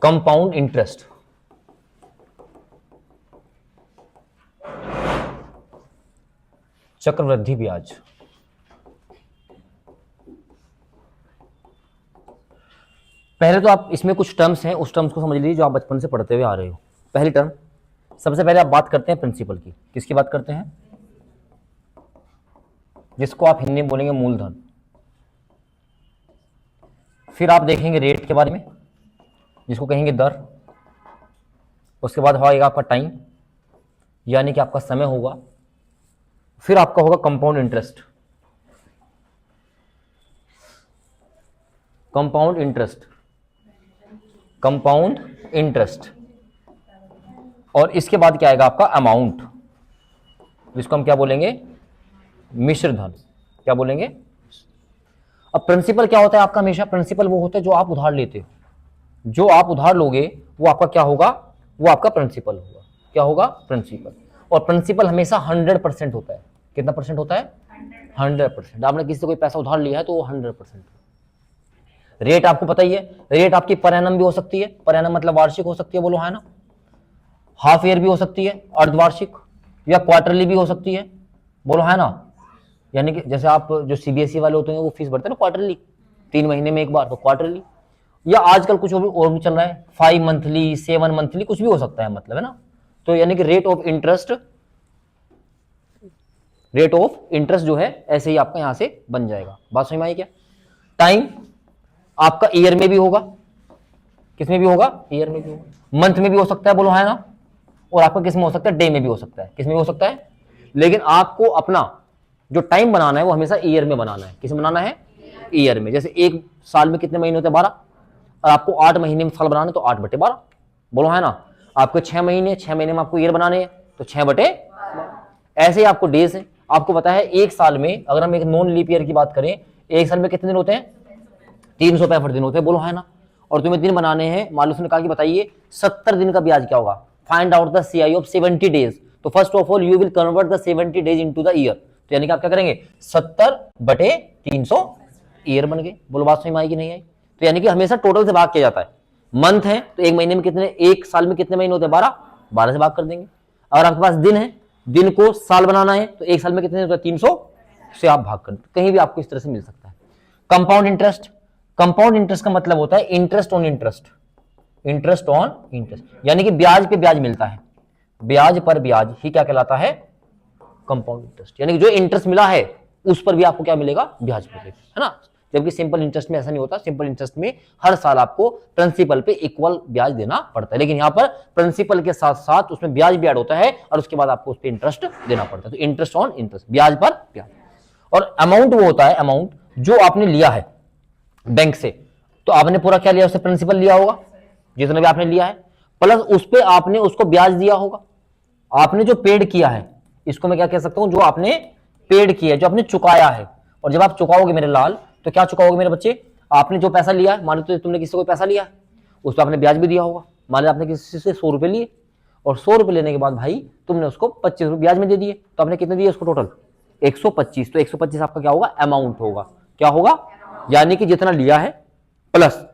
Compound interest, चक्रवृद्धि ब्याज। पहले तो आप इसमें कुछ टर्म्स हैं, उस टर्म्स को समझ लीजिए जो आप बचपन से पढ़ते हुए आ रहे हो। पहली टर्म, सबसे पहले आप बात करते हैं प्रिंसिपल की। किसकी बात करते हैं? जिसको आप हिंदी में बोलेंगे मूलधन। फिर आप देखेंगे रेट के बारे में, जिसको कहेंगे दर। उसके बाद होगा आपका टाइम, यानी कि आपका समय होगा। फिर आपका होगा compound interest. Compound interest, compound interest. और इसके बाद क्या आएगा आपका अमाउंट, जिसको हम क्या बोलेंगे? मिश्र धन। क्या बोलेंगे? अब प्रिंसिपल क्या होता है आपका? हमेशा प्रिंसिपल वो होता है जो आप उधार लेते हो। जो आप उधार लोगे वो आपका क्या होगा? वो आपका प्रिंसिपल होगा। क्या होगा? प्रिंसिपल। और प्रिंसिपल हमेशा 100% होता है। कितना परसेंट होता है? 100%। आपने किसी से कोई पैसा उधार लिया है तो वो 100%। रेट आपको पता ही है, रेट आपकी पर एनम भी हो सकती है। पर एनम मतलब वार्षिक हो सकती है, बोलो है ना। हाफ ईयर भी हो सकती है, अर्धवार्षिक, या क्वार्टरली भी हो सकती है, बोलो है ना। यानी कि जैसे आप जो सीबीएसई वाले होते हैं वो फीस भरते हैं ना क्वार्टरली, 3 महीने में एक बार, तो क्वार्टरली। या आजकल कुछ और भी चल रहा है, 5 मंथली, 7 मंथली, कुछ भी हो सकता है, मतलब है ना। तो यानी कि rate of interest, rate of interest जो है ऐसे ही आपका यहां से बन जाएगा। बात समझ में आई क्या? टाइम आपका ईयर में भी होगा। किस में भी होगा? ईयर में भी होगा। मंथ में भी हो सकता है, बोलो है ना। और आपका किस में हो सकता है? डे में भी हो सकता है। किस में भी हो सकता है? लेकिन आपको अपना जो टाइम बनाना है वो हमेशा ईयर में बनाना है। किस में बनाना है? ईयर में। जैसे एक साल में कितने महीने होते हैं? 12। और आपको 8 महीने में साल बनाना है तो 8/12, बोलो है ना। आपको 6 महीने, 6 महीने में आपको ईयर बनाने हैं तो 6/, ऐसे ही आपको डेज है। आपको पता है एक साल में, अगर हम एक नॉन लीप ईयर की बात करें, एक साल में कितने दिन होते हैं? 365 दिन होते हैं, बोलो है ना। और तुम्हें दिन बनाने हैं, मान लो उसने कहा कि बताइए 70 दिन का ब्याज क्या होगा, find out the CI of 70 days. तो first of all you will convert the 70 days into the year. तो यानी कि आप क्या करेंगे? 70/300 ईयर बन गए। बोलो बात समझ में आई कि नहीं आई? तो यानी कि हमेशा टोटल से भाग किया जाता है। मंथ है तो एक महीने में कितने, एक साल में कितने महीने होते हैं? 12 से भाग कर देंगे। अगर आपके पास दिन है, दिन को साल बनाना है तो एक साल में कितने होते हैं? 300 से आप भाग कर, कहीं भी आपको इस तरह से मिल सकता है। कंपाउंड इंटरेस्ट, कंपाउंड इंटरेस्ट का मतलब होता है interest on interest. Interest on interest, यानी कि ब्याज पे ब्याज मिलता है, ब्याज पर ब्याज ही क्या कहलाता है? Compound interest. यानी कि जो इंटरेस्ट मिला है उस पर भी आपको क्या मिलेगा? ब्याज मिलेगा, है ना। जबकि सिंपल इंटरेस्ट में ऐसा नहीं होता। सिंपल इंटरेस्ट में हर साल आपको प्रिंसिपल पे इक्वल ब्याज देना पड़ता है, लेकिन यहां पर प्रिंसिपल के साथ साथ उसमें ब्याज भी ऐड होता है और उसके बाद आपको उस पर इंटरेस्ट देना पड़ता है। तो इंटरेस्ट ऑन इंटरेस्ट, ब्याज पर ब्याज। और अमाउंट वो होता है, अमाउंट जो आपने लिया है बैंक से, तो आपने पूरा क्या लिया? उससे प्रिंसिपल लिया होगा जितना भी आपने लिया है, प्लस उस पर आपने उसको ब्याज दिया होगा। आपने जो पेड किया है, इसको मैं क्या कह सकता हूं? जो आपने पेड किया है, जो आपने चुकाया है। और जब आप चुकाओगे मेरे लाल, तो क्या चुकाओगे मेरे बच्चे? आपने जो पैसा लिया है, मान लो तुमने किसी से कोई पैसा लिया है, उस पर आपने ब्याज भी दिया होगा। मान लो आपने किसी से 100 रुपए लिए, और 100 रुपए लेने के बाद भाई तुमने उसको 25 रुपए ब्याज में दे दिए, तो आपने कितने दिए उसको? टोटल 125। तो 125 आपका क्या होगा? अमाउंट होगा। क्या होगा? यानी कि जितना लिया है प्लस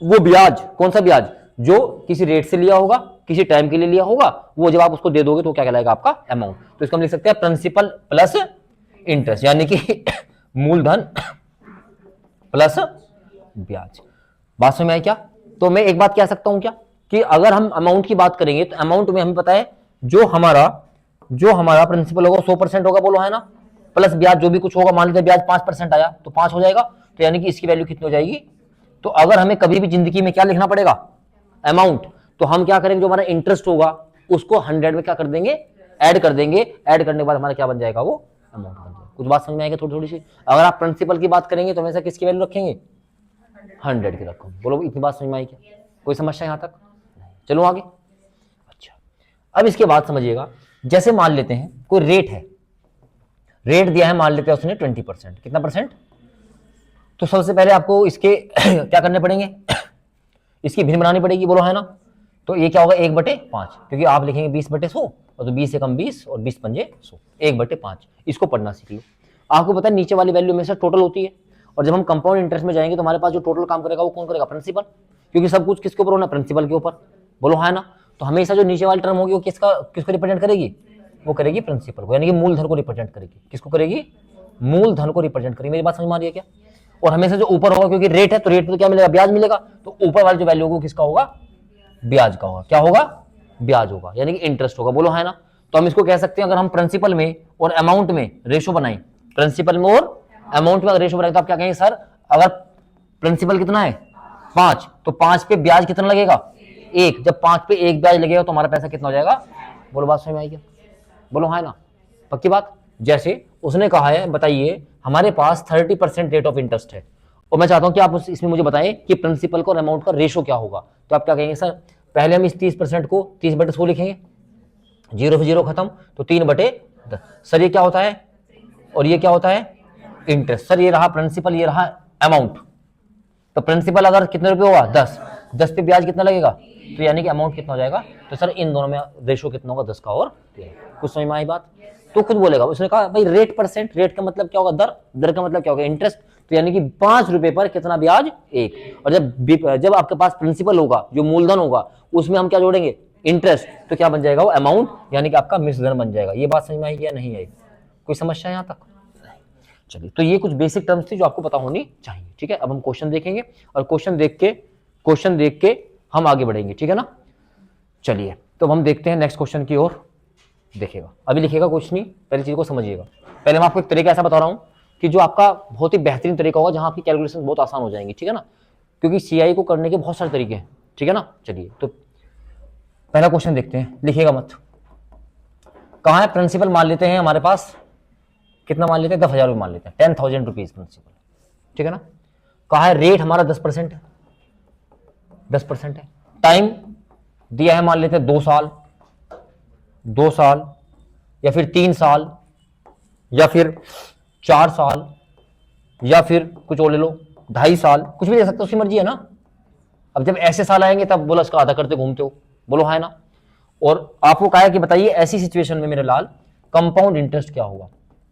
वो ब्याज। कौन सा ब्याज? जो किसी रेट से लिया होगा, किसी टाइम के लिए लिया होगा, वो जब आप उसको दे दोगे तो क्या कहलाएगा? आपका अमाउंट। तो इसको हम लिख सकते हैं प्रिंसिपल प्लस इंटरेस्ट, यानी कि मूलधन प्लस ब्याज। बात समझ में आई क्या? तो मैं एक बात कह सकता हूं क्या, कि अगर हम अमाउंट की बात करेंगे तो अमाउंट में हमें पता है जो हमारा प्रिंसिपल होगा 100% होगा, बोलो है ना, प्लस ब्याज जो भी कुछ होगा। मान लीजिए ब्याज 5% आया तो 5 हो जाएगा। तो यानी कि इसकी वैल्यू कितनी हो जाएगी? तो अगर हमें कभी भी जिंदगी में क्या लिखना पड़ेगा? अमाउंट, तो हम क्या करेंगे? जो हमारा इंटरेस्ट होगा उसको 100 में क्या कर देंगे? ऐड कर देंगे। ऐड करने के बाद हमारा क्या बन जाएगा? वो अमाउंट बन जाएगा। कुछ बात समझ में आएगी थोड़ी थोड़ी सी? अगर आप प्रिंसिपल की बात करेंगे तो हमेशा किसकी वैल्यू रखेंगे? 100 की रखो। बोलो इतनी बात समझ में आई क्या? कोई समस्या यहां तक? चलो आगे। अच्छा, अब इसके बाद समझिएगा, जैसे मान लेते हैं कोई रेट है, रेट दिया है, मान लेते हैं उसने 20%। कितना परसेंट? तो सबसे पहले आपको इसके क्या करने पड़ेंगे? इसकी भिन्न बनानी पड़ेगी, बोलो है ना। तो ये क्या होगा? 1/5, क्योंकि आप लिखेंगे 20/100, और तो 20 से कम 20 और 20 पंजे 100, 1/5। इसको पढ़ना सीख लो। आपको पता है नीचे वाली वैल्यू में से टोटल होती है, और जब हम कंपाउंड इंटरेस्ट में जाएंगे तो हमारे पास जो टोटल काम करेगा वो कौन करेगा, प्रिंसिपल, क्योंकि सब कुछ किसके ऊपर होना, प्रिंसिपल के ऊपर, बोलो है ना। तो हमेशा जो नीचे वाली टर्म होगी वो किसको रिप्रेजेंट करेगी, वो करेगी प्रिंसिपल को, यानी कि मूलधन को रिप्रेजेंट करेगी। किसको करेगी, मूलधन को रिप्रेजेंट करेगी। मेरी बात समझ में आ रही है क्या। और हमेशा जो ऊपर होगा, क्योंकि रेट है तो रेट पे तो क्या मिलेगा, ब्याज मिलेगा, तो ऊपर वाली जो वैल्यू होगी किसका होगा, ब्याज का होगा। क्या होगा, ब्याज होगा, यानी कि इंटरेस्ट होगा, बोलो है ना। तो हम इसको कह सकते हैं, अगर हम प्रिंसिपल में और अमाउंट में रेशो बनाएं, प्रिंसिपल में और अमाउंट में अगर रेशो बनाएं तो आप क्या कहेंगे, सर अगर प्रिंसिपल कितना है 5, तो 5 पे ब्याज कितना लगेगा 1, जब 5 पे 1 ब्याज लगेगा तो हमारा पैसा कितना हो जाएगा, बोलो बात समझ में आई क्या, बोलो है ना, पक्की बात। जैसे उसने कहा है, बताइए हमारे पास 30% रेट ऑफ इंटरेस्ट है, और मैं चाहता हूं कि आप इसमें मुझे बताएं कि प्रिंसिपल का और अमाउंट का रेशो क्या होगा। तो आप क्या कहेंगे, सर पहले हम इस 30% को 30/100 लिखेंगे, 0 से 0 खत्म, तो 3/10। सर ये क्या होता है, और ये क्या होता है, इंटरेस्ट। सर ये रहा प्रिंसिपल, ये रहा अमाउंट। तो प्रिंसिपल अगर कितने रुपए होगा 10 पे ब्याज कितना लगेगा, तो यानी कि अमाउंट कितना हो जाएगा। तो सर इन दोनों में रेशो कितना होगा, 10 का और 13। कुछ समझ में आई बात। तो खुद बोलेगा, उसने कहा भाई रेट परसेंट, रेट का मतलब क्या होगा, दर, दर का मतलब क्या होगा, इंटरेस्ट। तो यानी कि 5 रुपए पर कितना ब्याज 1। और जब आपके पास प्रिंसिपल होगा, जो मूलधन होगा, उसमें हम क्या जोड़ेंगे, इंटरेस्ट, तो क्या बन जाएगा वो अमाउंट, यानी कि आपका मिश्रधन बन जाएगा। ये बात समझ में आई या नहीं आई, कोई समस्या यहां तक। चलिए, तो ये कुछ बेसिक टर्म्स थी जो आपको पता होनी चाहिए। ठीक है, अब हम क्वेश्चन देखेंगे और क्वेश्चन देख के हम आगे बढ़ेंगे, ठीक है ना। चलिए, तो हम देखते हैं नेक्स्ट क्वेश्चन की ओर। देखिएगा, अभी लिखिएगा कुछ नहीं, पहली चीज को समझिएगा। पहले मैं आपको एक तरीका ऐसा बता रहा हूं कि जो आपका बहुत ही बेहतरीन तरीका होगा, जहां आपकी कैलकुलेशन बहुत आसान हो जाएंगी, ठीक है ना, क्योंकि सीआई को करने के बहुत सारे तरीके हैं, ठीक है ना। चलिए, तो पहला क्वेश्चन देखते हैं, लिखिएगा मत। कहां है प्रिंसिपल, मान लेते हैं हमारे पास कितना मान लेते हैं, 10,000 रुपये मान लेते हैं, 10,000 रुपीज प्रिंसिपल, ठीक है ना। कहा है रेट हमारा 10% है, 10% है। टाइम दिया है मान लेते हैं 2 साल या फिर 3 साल या फिर 4 साल या फिर कुछ और ले लो 2.5 साल, कुछ भी दे सकते हो, उसकी मर्जी है ना। अब जब ऐसे साल आएंगे तब बोला इसका आधा करते घूमते हो, बोलो है ना। और आपको कहा है कि बताइए ऐसी सिचुएशन में मेरे लाल कंपाउंड इंटरेस्ट क्या होगा,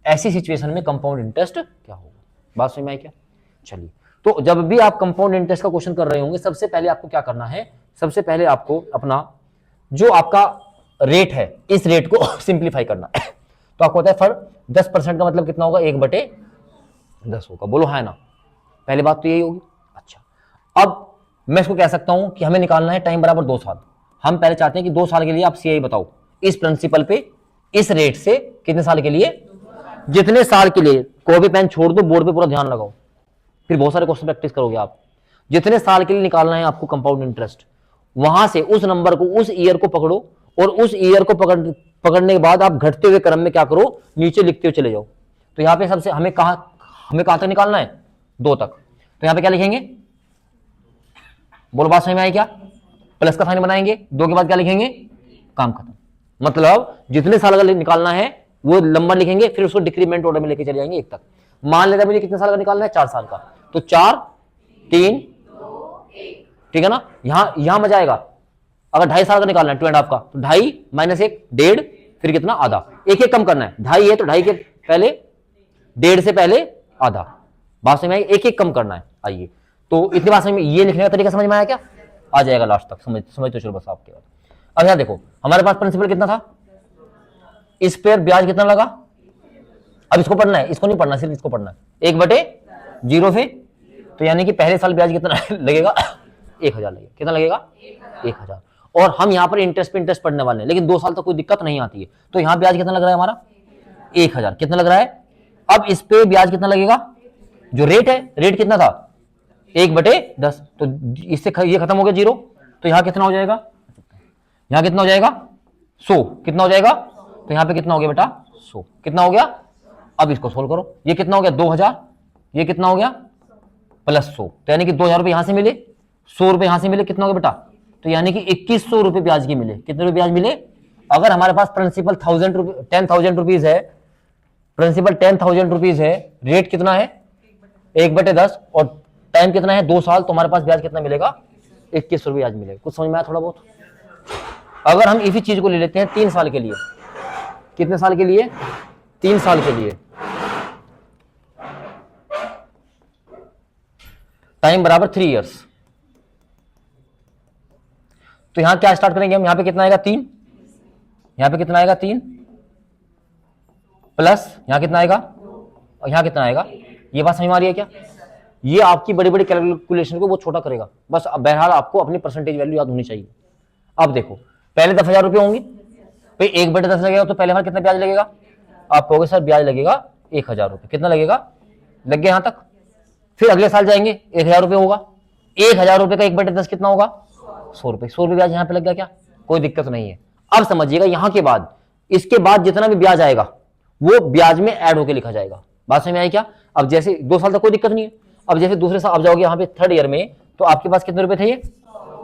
ऐसी सिचुएशन में कंपाउंड इंटरेस्ट क्या होगा। बात समझ में आई क्या। चलिए, तो जब भी आप कंपाउंड इंटरेस्ट का क्वेश्चन कर रहे होंगे, सबसे पहले आपको क्या करना है, सबसे पहले आपको अपना जो आपका रेट है, इस रेट को सिंप्लीफाई करना है। तो आपको होता है फर 10% का मतलब कितना होगा, 1/10 होगा, बोलो है ना। पहली बात तो यही होगी। अच्छा, अब मैं इसको कह सकता हूं कि हमें निकालना है टाइम बराबर 2 साल। हम पहले चाहते हैं कि 2 साल के लिए आप सीआई बताओ, इस प्रिंसिपल पे इस रेट से कितने साल के लिए, जितने साल के लिए, कॉपी पेन छोड़ दो, बोर्ड पे पूरा ध्यान लगाओ, फिर बहुत सारे क्वेश्चन प्रैक्टिस करोगे आप। जितने साल के लिए निकालना है आपको कंपाउंड इंटरेस्ट, वहां से उस नंबर को, उस ईयर को पकड़ो, और उस ईयर को पकड़ने के बाद आप घटते हुए क्रम में क्या करो, नीचे लिखते हुए चले जाओ। तो यहां पे सबसे हमें कहां तक निकालना है, 2 तक। तो यहां पे क्या लिखेंगे, बोलो बात समझ में आई क्या। प्लस का साइन बनाएंगे, 2 के बाद क्या लिखेंगे, काम खत्म। मतलब जितने साल का निकालना है वो नंबर लिखेंगे, फिर उसको डिक्रीमेंट ऑर्डर में लेके चले जाएंगे 1 तक। मान लेते मुझे कितने साल का निकालना है, 4 साल का, तो 4 3 ठीक है ना। यहां मजा आएगा। अगर 2.5 साल का निकालना है, 2.5 का, तो 2.5 -1 1.5, फिर कितना, आधा। एक कम करना है, 2.5 है तो 2.5 के पहले, 1.5 से पहले आधा। बात समझ में आई, एक कम करना है। आइए, तो इतनी बात समझ में, ये लिखने का तरीका समझ में आया क्या, आ जाएगा लास्ट तक, समझ तो चलो बस आपके बाद। अब यहां देखो, हमारे पास प्रिंसिपल कितना था, इस पर ब्याज कितना लगा। अब इसको पढ़ना है, इसको नहीं पढ़ना, सिर्फ इसको पढ़ना है, 1/0 पे, तो यानी कि पहले साल ब्याज कितना लगेगा, 1,000 लगेगा। कितना लगेगा, 1,000। और हम यहाँ पर इंटरेस्ट पे इंटरेस्ट पढ़ने वाले हैं, लेकिन 2 साल तक कोई दिक्कत नहीं आती है। तो यहाँ ब्याज कितना लग रहा है हमारा, 1,000। कितना लग रहा है, अब इस पे ब्याज कितना लगेगा, जो रेट है, रेट कितना था 1/10, तो इससे ये खत्म हो गया 0, तो यहाँ कितना हो जाएगा, यहाँ कितना हो जाएगा 100। कितना हो जाएगा, तो यहाँ पे कितना हो गया बेटा 100। कितना हो गया, अब इसको सोल्व करो, ये कितना हो गया 2,000, ये कितना हो गया +100, तो यानी कि 2,000 रुपये यहां से मिले, 100 रुपये यहां से मिले, कितना हो गया बेटा, तो यानी कि 2,100 रुपये ब्याज के मिले। कितने रुपये ब्याज मिले, अगर हमारे पास प्रिंसिपल 10,000 रुपीज है, प्रिंसिपल 10,000 रुपीज है, रेट कितना है 1/10 और टाइम कितना है 2 साल, तो हमारे पास ब्याज कितना मिलेगा 2,100 रुपये ब्याज मिलेगा। कुछ समझ में आया थोड़ा बहुत। अगर हम इसी चीज को ले लेते हैं 3 साल के लिए, कितने साल के लिए, 3 साल के लिए, टाइम बराबर 3 इयर्स। तो यहां क्या स्टार्ट करेंगे हम, यहां पे कितना आएगा 3, यहां पे कितना आएगा 3 प्लस यहां कितना आएगा और यहां कितना आएगा। ये बात समझ में आ रही है क्या? ये आपकी बड़ी बड़ी कैलकुलेशन को वो छोटा करेगा। बस अब बहरहाल आपको अपनी परसेंटेज वैल्यू याद होनी चाहिए। अब देखो पहले 10,000 रुपये होंगे, फिर 1/10 लगेगा, तो पहले बार कितना ब्याज लगेगा? आप कहोगे सर ब्याज लगेगा 1,000 रुपये। कितना लगेगा? लग गया यहां तक। फिर अगले साल जाएंगे 1,000 रुपये होगा। 1,000 रुपये का 1/10 कितना होगा? 100 रुपये। 100 रुपये ब्याज यहां पे लग गया क्या? कोई दिक्कत नहीं है। अब समझिएगा यहां के बाद इसके बाद जितना भी ब्याज आएगा वो ब्याज में ऐड होकर लिखा जाएगा। बात समझ में आई क्या? अब जैसे 2 साल तक कोई दिक्कत नहीं है। अब जैसे दूसरे साल आप जाओगे यहाँ पे 3rd ईयर में, तो आपके पास कितने रुपए थे ये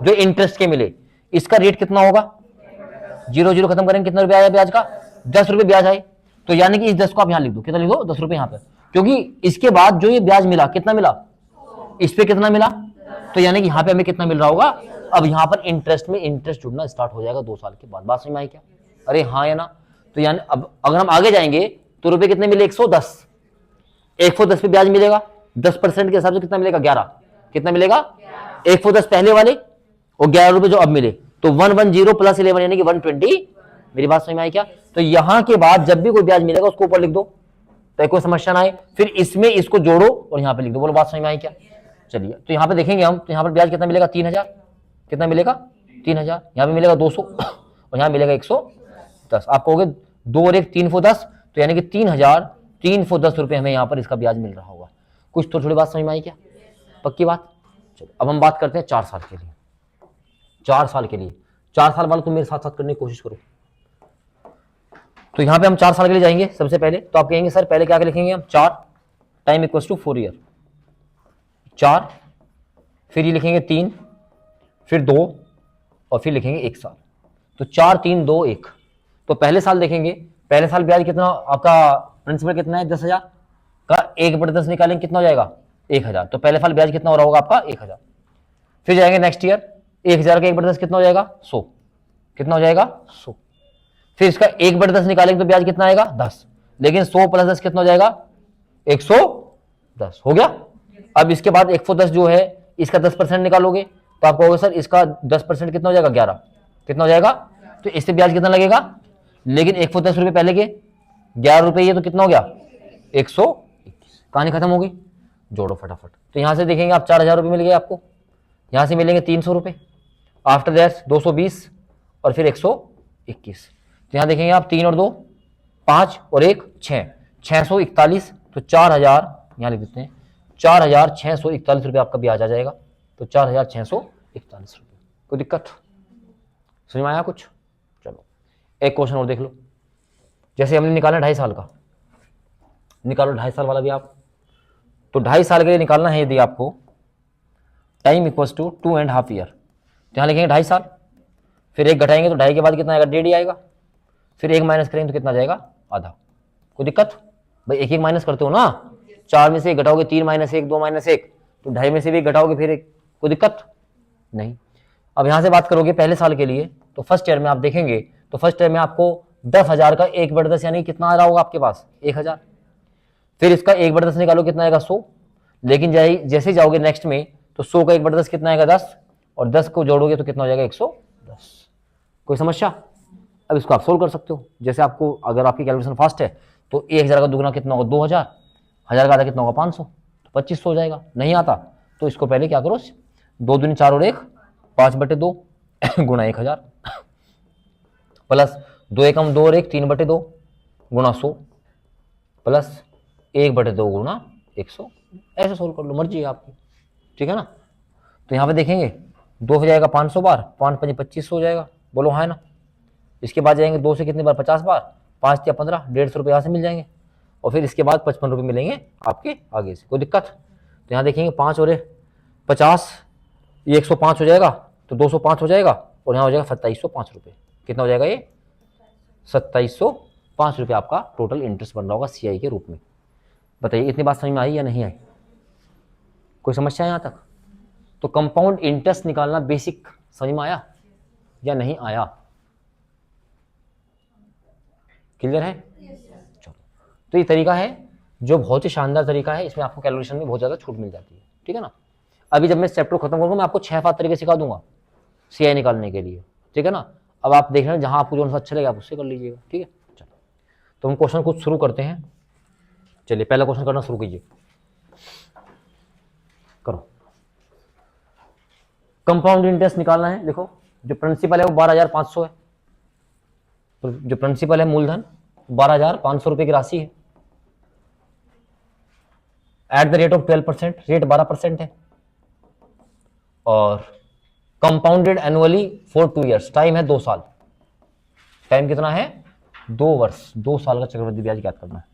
जो इंटरेस्ट के मिले, इसका रेट कितना होगा? 0 खत्म करेंगे, कितना रुपया आया ब्याज का? 10 रुपए ब्याज आए। तो यानी कि इस 10 को आप यहां लिख दो, कितना लिख दो? 10 रुपए यहां पे, क्योंकि इसके बाद जो ये ब्याज मिला कितना मिला, इस पे कितना मिला, तो यानी कि यहां पे हमें कितना मिल रहा होगा। अब यहां पर इंटरेस्ट में इंटरेस्ट जुड़ना स्टार्ट हो जाएगा 2 साल के बाद। बात समझ में आई क्या? अरे हाँ या ना? तो यानी अब अगर हम आगे जाएंगे तो रुपए कितने मिले? 110। 110 पे ब्याज मिलेगा 10% के हिसाब से कितना मिलेगा? 11। कितना मिलेगा? 110 पहले वाले और 11 रुपए जो अब मिले, तो 110 प्लस 11 यानी कि 120। मेरी बात समझ में आई क्या? तो यहां के बाद जब भी कोई ब्याज मिलेगा उसको ऊपर लिख दो, तो कोई समस्या ना आए। फिर इसमें इसको जोड़ो और यहां पे लिख दो। बोलो बात समझ में आई क्या? चलिए तो यहां पे देखेंगे हम, तो यहां पर ब्याज कितना मिलेगा? 3,000। कितना मिलेगा? 3,000। यहां पे मिलेगा 200 और यहां मिलेगा 110। आप कहोगे 2 और 1 3 4 10, तो यानी कि 3,310 रुपए हमें यहां पर इसका ब्याज मिल रहा होगा। कुछ तो थोड़ी बात समझ में आई क्या? पक्की बात। चलो अब हम बात करते हैं 4 साल के लिए। 4 साल के लिए, 4 साल वाले तुम मेरे साथ साथ करने की कोशिश करो। तो यहां पे हम 4 साल के लिए जाएंगे। सबसे पहले तो आप कहेंगे सर पहले क्या लिखेंगे हम? 4 टाइम इक्वल्स टू 4 ईयर। 4 फिर ये लिखेंगे 3 फिर 2 और फिर लिखेंगे 1 साल। तो 4 3 2 1। तो पहले साल देखेंगे, पहले साल ब्याज कितना आपका प्रिंसिपल कितना है? 10,000 का 1/10 निकालेंगे, कितना हो जाएगा? 1,000। तो पहले साल ब्याज कितना हो रहा होगा आपका? 1,000। फिर जाएंगे नेक्स्ट ईयर, 1,000 का 1/10 कितना हो जाएगा? 100। कितना हो जाएगा? 100। फिर इसका 1/10 निकालेंगे तो ब्याज कितना आएगा? 10। लेकिन 100 प्लस 10 कितना हो जाएगा? 110 हो गया। अब इसके बाद 110 जो है इसका 10% निकालोगे तो आप कहोगे सर इसका 10% कितना हो जाएगा? 11। कितना हो जाएगा? तो इससे ब्याज कितना लगेगा? लेकिन 110 रुपए पहले के 11 रुपए, ये तो कितना हो गया? 121। कहानी खत्म होगी। जोड़ो फटाफट। तो यहां से देखेंगे आप 4,000 रुपए मिल गए आपको, यहां से मिलेंगे 300 रुपए, आफ्टर दैट 220 और फिर 121। तो यहां देखेंगे आप 3 और 2 5 और 1 6, 641। तो 4,000 यहां लिख देते हैं, 4,641 रुपए आपका ब्याज आ जाएगा। तो 4,641 रुपए। कोई दिक्कत समझ में आया कुछ? चलो एक क्वेश्चन और देख लो। जैसे हमने निकाला 2.5 साल का, निकालो 2.5 साल वाला भी आप। तो 2.5 साल के लिए निकालना है यदि आपको, टाइम इक्वल्स टू 2.5 ईयर। तो यहां लिखेंगे 2.5 साल, फिर 1 घटाएंगे तो 2.5 के बाद कितना आएगा? 1.5 ही आएगा। फिर 1 माइनस करेंगे तो कितना जाएगा? आधा। कोई दिक्कत भाई? एक माइनस करते हो ना, 4 में से 1 घटाओगे 3 - 1 2 - 1, तो 2.5 में से भी 1 घटाओगे फिर 1। कोई दिक्कत नहीं। अब यहां से बात करोगे पहले साल के लिए, तो फर्स्ट ईयर में आप देखेंगे तो फर्स्ट ईयर में आपको 10,000 का 1/10 यानी कितना आ रहा होगा आपके पास? 1,000। फिर इसका 1/10 निकालो, कितना आएगा? 100। लेकिन जैसे जाओगे नेक्स्ट में तो 100 का 1/10 कितना आएगा? 10, और 10 को जोड़ोगे तो कितना हो जाएगा? 110। कोई समस्या? अब इसको आप सोल्व कर सकते हो। जैसे आपको अगर आपकी कैलकुलेशन फास्ट है तो 1,000 का दुगना कितना होगा? 2,000, 1,000 का आधा कितना होगा? 500, तो 2500 हो जाएगा। नहीं आता तो इसको पहले क्या करो, 2 दूनी 4 और 1 5/2 गुणा 1,000 प्लस 2 एकम 2 और 1 3/2 गुणा 100 प्लस 1/2 गुणा 100। ऐसे सोल्व कर लो, मर्जी है आपकी, ठीक है ना। तो यहाँ पे देखेंगे 2 हो जाएगा 500 बार, 5 5 2500 हो जाएगा। बोलो हाँ है ना। इसके बाद जाएंगे 2 से कितनी बार? 50 बार, 5 या 15, 150 रुपये यहाँ से मिल जाएंगे। और फिर इसके बाद 55 रुपये मिलेंगे आपके आगे से। कोई दिक्कत? तो यहाँ देखेंगे 5 और 50, ये 105 हो जाएगा, तो 205 हो जाएगा, और यहाँ हो जाएगा 2705 रुपये। कितना हो जाएगा? ये 2705 रुपये आपका टोटल इंटरेस्ट बन रहा होगा CI के रूप में। बताइए इतनी बात समझ में आई या नहीं आई? कोई समस्या है यहाँ तक? तो कंपाउंड इंटरेस्ट निकालना बेसिक समझ में आया या नहीं आया? क्लियर है? चलो, तो ये तरीका है जो बहुत ही शानदार तरीका है। इसमें आपको कैलकुलेशन में बहुत ज़्यादा छूट मिल जाती है, ठीक है ना। अभी जब मैं चैप्टर खत्म करूंगा मैं आपको 6 तरीके सिखा दूंगा सीआई निकालने के लिए, ठीक है ना। अब आप देख लेना जहां आपको जो सा अच्छा लगे आप उससे कर लीजिएगा, ठीक है। चलो तो हम क्वेश्चन कुछ शुरू करते हैं। चलिए पहला क्वेश्चन करना शुरू कीजिए, करो। कंपाउंड इंटरेस्ट निकालना है। देखो जो प्रिंसिपल है वो 12,500 है, तो जो प्रिंसिपल है मूलधन 12,500 रुपए की राशि है, at the rate of 12%, rate 12% है, और compounded annually for 2 years, time है 2 साल। टाइम कितना है? 2 वर्ष, 2 साल का चक्रवृद्धि ब्याज ज्ञात करना है।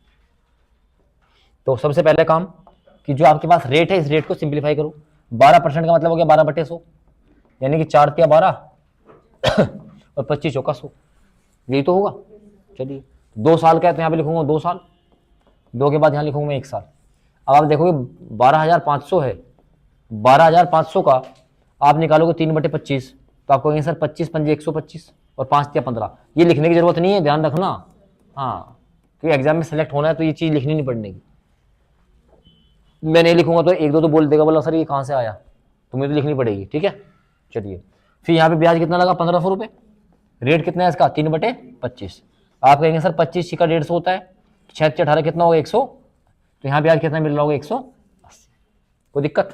तो सबसे पहले काम कि जो आपके पास रेट है इस रेट को सिंप्लीफाई करो। 12% का मतलब हो गया 12/100, यानी कि 4 तिया 12 और 25 चौका 100, यही तो होगा। चलिए 2 साल का है तो यहाँ पे लिखूंगा 2 साल, 2 के बाद यहाँ लिखूंगा मैं 1 साल। अब आप देखोगे 12,500 है, 12,500 का आप निकालोगे 3/25, तो आपको कहेंगे सर 25 पंजे 125 और 5 तिया 15। ये लिखने की जरूरत नहीं है, ध्यान रखना। हाँ, क्योंकि एग्जाम में सेलेक्ट होना है तो ये चीज लिखनी नहीं पड़ने की। मैं नहीं लिखूंगा तो 1-2 तो बोल देगा, बोला सर ये कहाँ से आया, तो मुझे तो लिखनी पड़ेगी, ठीक है। चलिए फिर यहाँ पे ब्याज कितना लगा? 1,500 रुपये। रेट कितना है इसका? 3/25। आप कहेंगे सर 25 का 150 होता है, 6-18 कितना होगा? 100। तो यहाँ ब्याज कितना मिल रहा होगा? 180। कोई दिक्कत?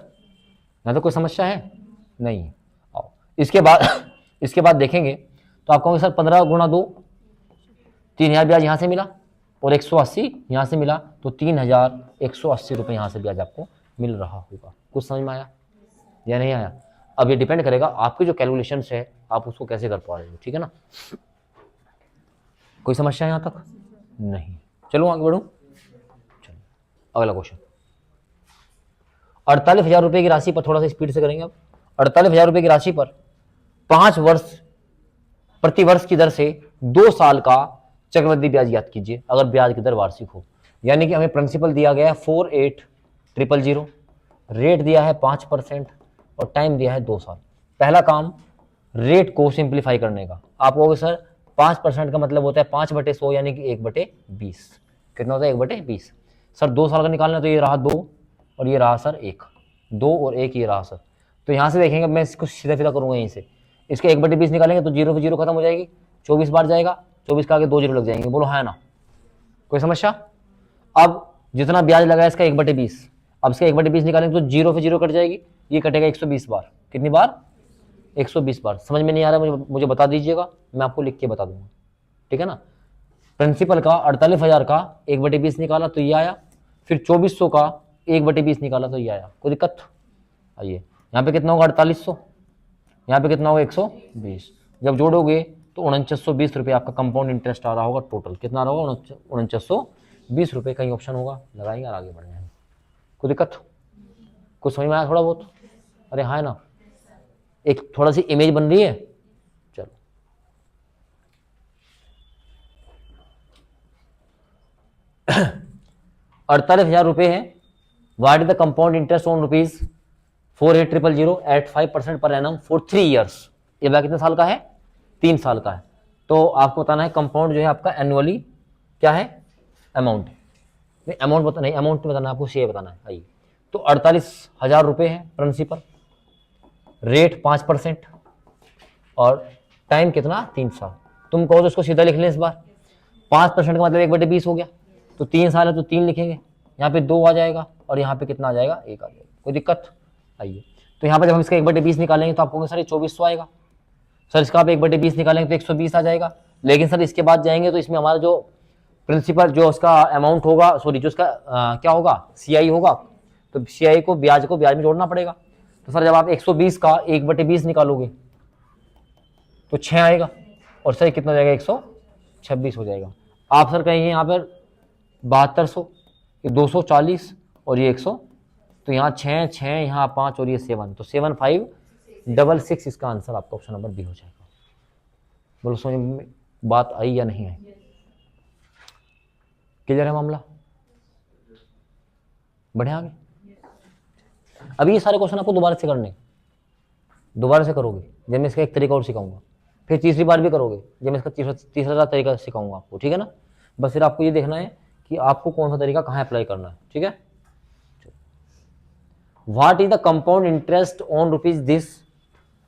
यहाँ तो कोई समस्या है नहीं। आओ इसके बाद इसके बाद देखेंगे तो आप कहोगे सर 15 गुणा 2, 3,000 ब्याज यहाँ से मिला और 180 यहाँ से मिला, तो 3,180 रुपये यहाँ से ब्याज आपको मिल रहा होगा। कुछ समझ में आया या नहीं आया? अब ये डिपेंड करेगा आपकी जो कैलकुलेशन है आप उसको कैसे कर पा रहे हो, ठीक है ना। कोई समस्या यहाँ तक नहीं? चलो आगे बढ़ो। चलो अगला क्वेश्चन। 48,000 रुपये की राशि पर, थोड़ा सा स्पीड से करेंगे अब। 48,000 रुपये की राशि पर 5 वर्ष प्रति वर्ष की दर से 2 साल का चक्रवृद्धि ब्याज ज्ञात कीजिए अगर ब्याज की दर वार्षिक हो। यानी कि हमें प्रिंसिपल दिया गया है 48,000, रेट दिया है 5% और टाइम दिया है 2 साल। पहला काम रेट को सिंप्लीफाई करने का। आप कहोगे सर 5% का मतलब होता है 5/100 यानी कि 1/20। कितना होता है? 1/20। सर 2 साल का निकालना, तो ये रहा 2 और ये रहा सर 1, 2 और 1 ये रहा सर। तो यहाँ से देखेंगे मैं इसको सीधा सीधा करूंगा यहीं से, इसके 1/20 निकालेंगे तो 0 पे 0 खत्म हो जाएगी, 24 बार जाएगा, 24 का आगे 2 0 लग जाएंगे। बोलो है ना? कोई समस्या? अब जितना ब्याज लगा है इसका 1/20, अब इसका 1/20 निकालेंगे तो 0 पे 0 कट जाएगी, ये कटेगा 120 बार। कितनी बार? 120 बार। समझ में नहीं आ रहा मुझे बता दीजिएगा, मैं आपको लिख के बता दूंगा, ठीक है ना। प्रिंसिपल का 48,000 का 1/20 निकाला तो ये आया, फिर 2400 का 1/20 निकाला तो ये आया। कोई दिक्कत? आइए यहाँ पे कितना होगा? 4800, यहाँ पे कितना होगा? 120। जब जोड़ोगे तो 4920 रुपये आपका कंपाउंड इंटरेस्ट आ रहा होगा। टोटल कितना आ रहा होगा? 4920 रुपये। कहीं ऑप्शन होगा लगाएंगे और आगे बढ़ जाएंगे। कोई दिक्कत? कुछ समझ में आया थोड़ा बहुत? अरे हाँ ना, एक थोड़ा सी इमेज बन रही है। चलो 48,000 रुपये है। What is the compound interest on ₹48,000 at 5% per annum for 3 years. ये ब्याज कितने साल का है? 3 साल का है। तो आपको बताना है कंपाउंड जो है आपका एनुअली क्या है? अमाउंट नहीं, अमाउंट बता नहीं, अमाउंट बताना है आपको, शेयर बताना है। आइए तो 48,000 रुपये है प्रिंसिपल, रेट 5% और टाइम कितना? 3 साल। तुम कहो तो इसको सीधा लिख लें इस बार। 5% का मतलब 1/20 हो गया, तो 3 साल है तो 3 लिखेंगे, यहाँ पे 2 आ जाएगा और यहाँ पे कितना आ जाएगा? 1 आ जाएगा। कोई दिक्कत? आइए तो यहाँ पे जब हम इसका 1/20 निकालेंगे तो आपको सर 2400 आएगा। सर इसका आप 1/20 निकालेंगे तो 120 आ जाएगा। लेकिन सर इसके बाद जाएंगे तो इसमें हमारा जो प्रिंसिपल जो उसका अमाउंट होगा, सॉरी जो उसका क्या होगा? सीआई होगा, तो सीआई को ब्याज में जोड़ना पड़ेगा। तो सर जब आप 120 का 1/20 निकालोगे तो 6 आएगा और सर कितना हो जाएगा? 126 हो जाएगा। आप सर कहेंगे यहाँ पर 7200, ये 240 और ये 100, तो यहाँ 6 यहाँ 5 और ये 7, तो 7566 इसका आंसर आपका ऑप्शन नंबर बी हो जाएगा। बोलो समझ में बात आई या नहीं आई? क्लियर है मामला? बढ़े आगे। अभी ये सारे क्वेश्चन आपको दोबारा से करने, दोबारा से करोगे जब मैं इसका एक तरीका और सिखाऊंगा, फिर तीसरी बार भी करोगे जब मैं इसका तीसरा तरीका सिखाऊंगा आपको, ठीक है ना। बस फिर आपको ये देखना है कि आपको कौन सा तरीका कहाँ अप्लाई करना है, ठीक है। What is the compound interest on rupees this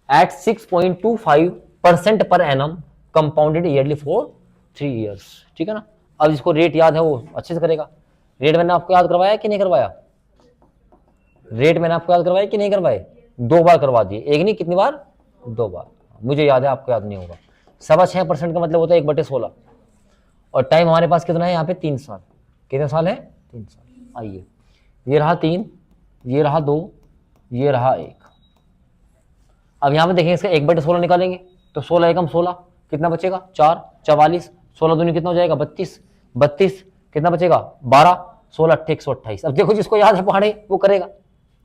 eight 6.25% per annum compounded yearly for 3 years। ठीक है ना। अब जिसको रेट याद है वो अच्छे से करेगा। रेट मैंने आपको याद करवाया कि नहीं करवाया? रेट मैंने आपको याद करवाया कि नहीं करवाए? 2 बार करवा दिए, एक नहीं कितनी बार? 2 बार। मुझे याद है, आपको याद नहीं होगा। 6.25% का मतलब होता है 1/16। और टाइम हमारे पास कितना है यहाँ पे? 3 साल। कितने साल है? 3 साल। आइए, ये रहा 3, ये रहा 2, ये रहा 1। अब यहाँ पे देखेंगे इसका 1/16 निकालेंगे तो 16 एकम 16 कितना बचेगा? 4, 44, 16 दूनी कितना हो जाएगा? 32, 32 कितना बचेगा? 12, 16 8 128। अब देखो जिसको याद है पहाड़े वो करेगा,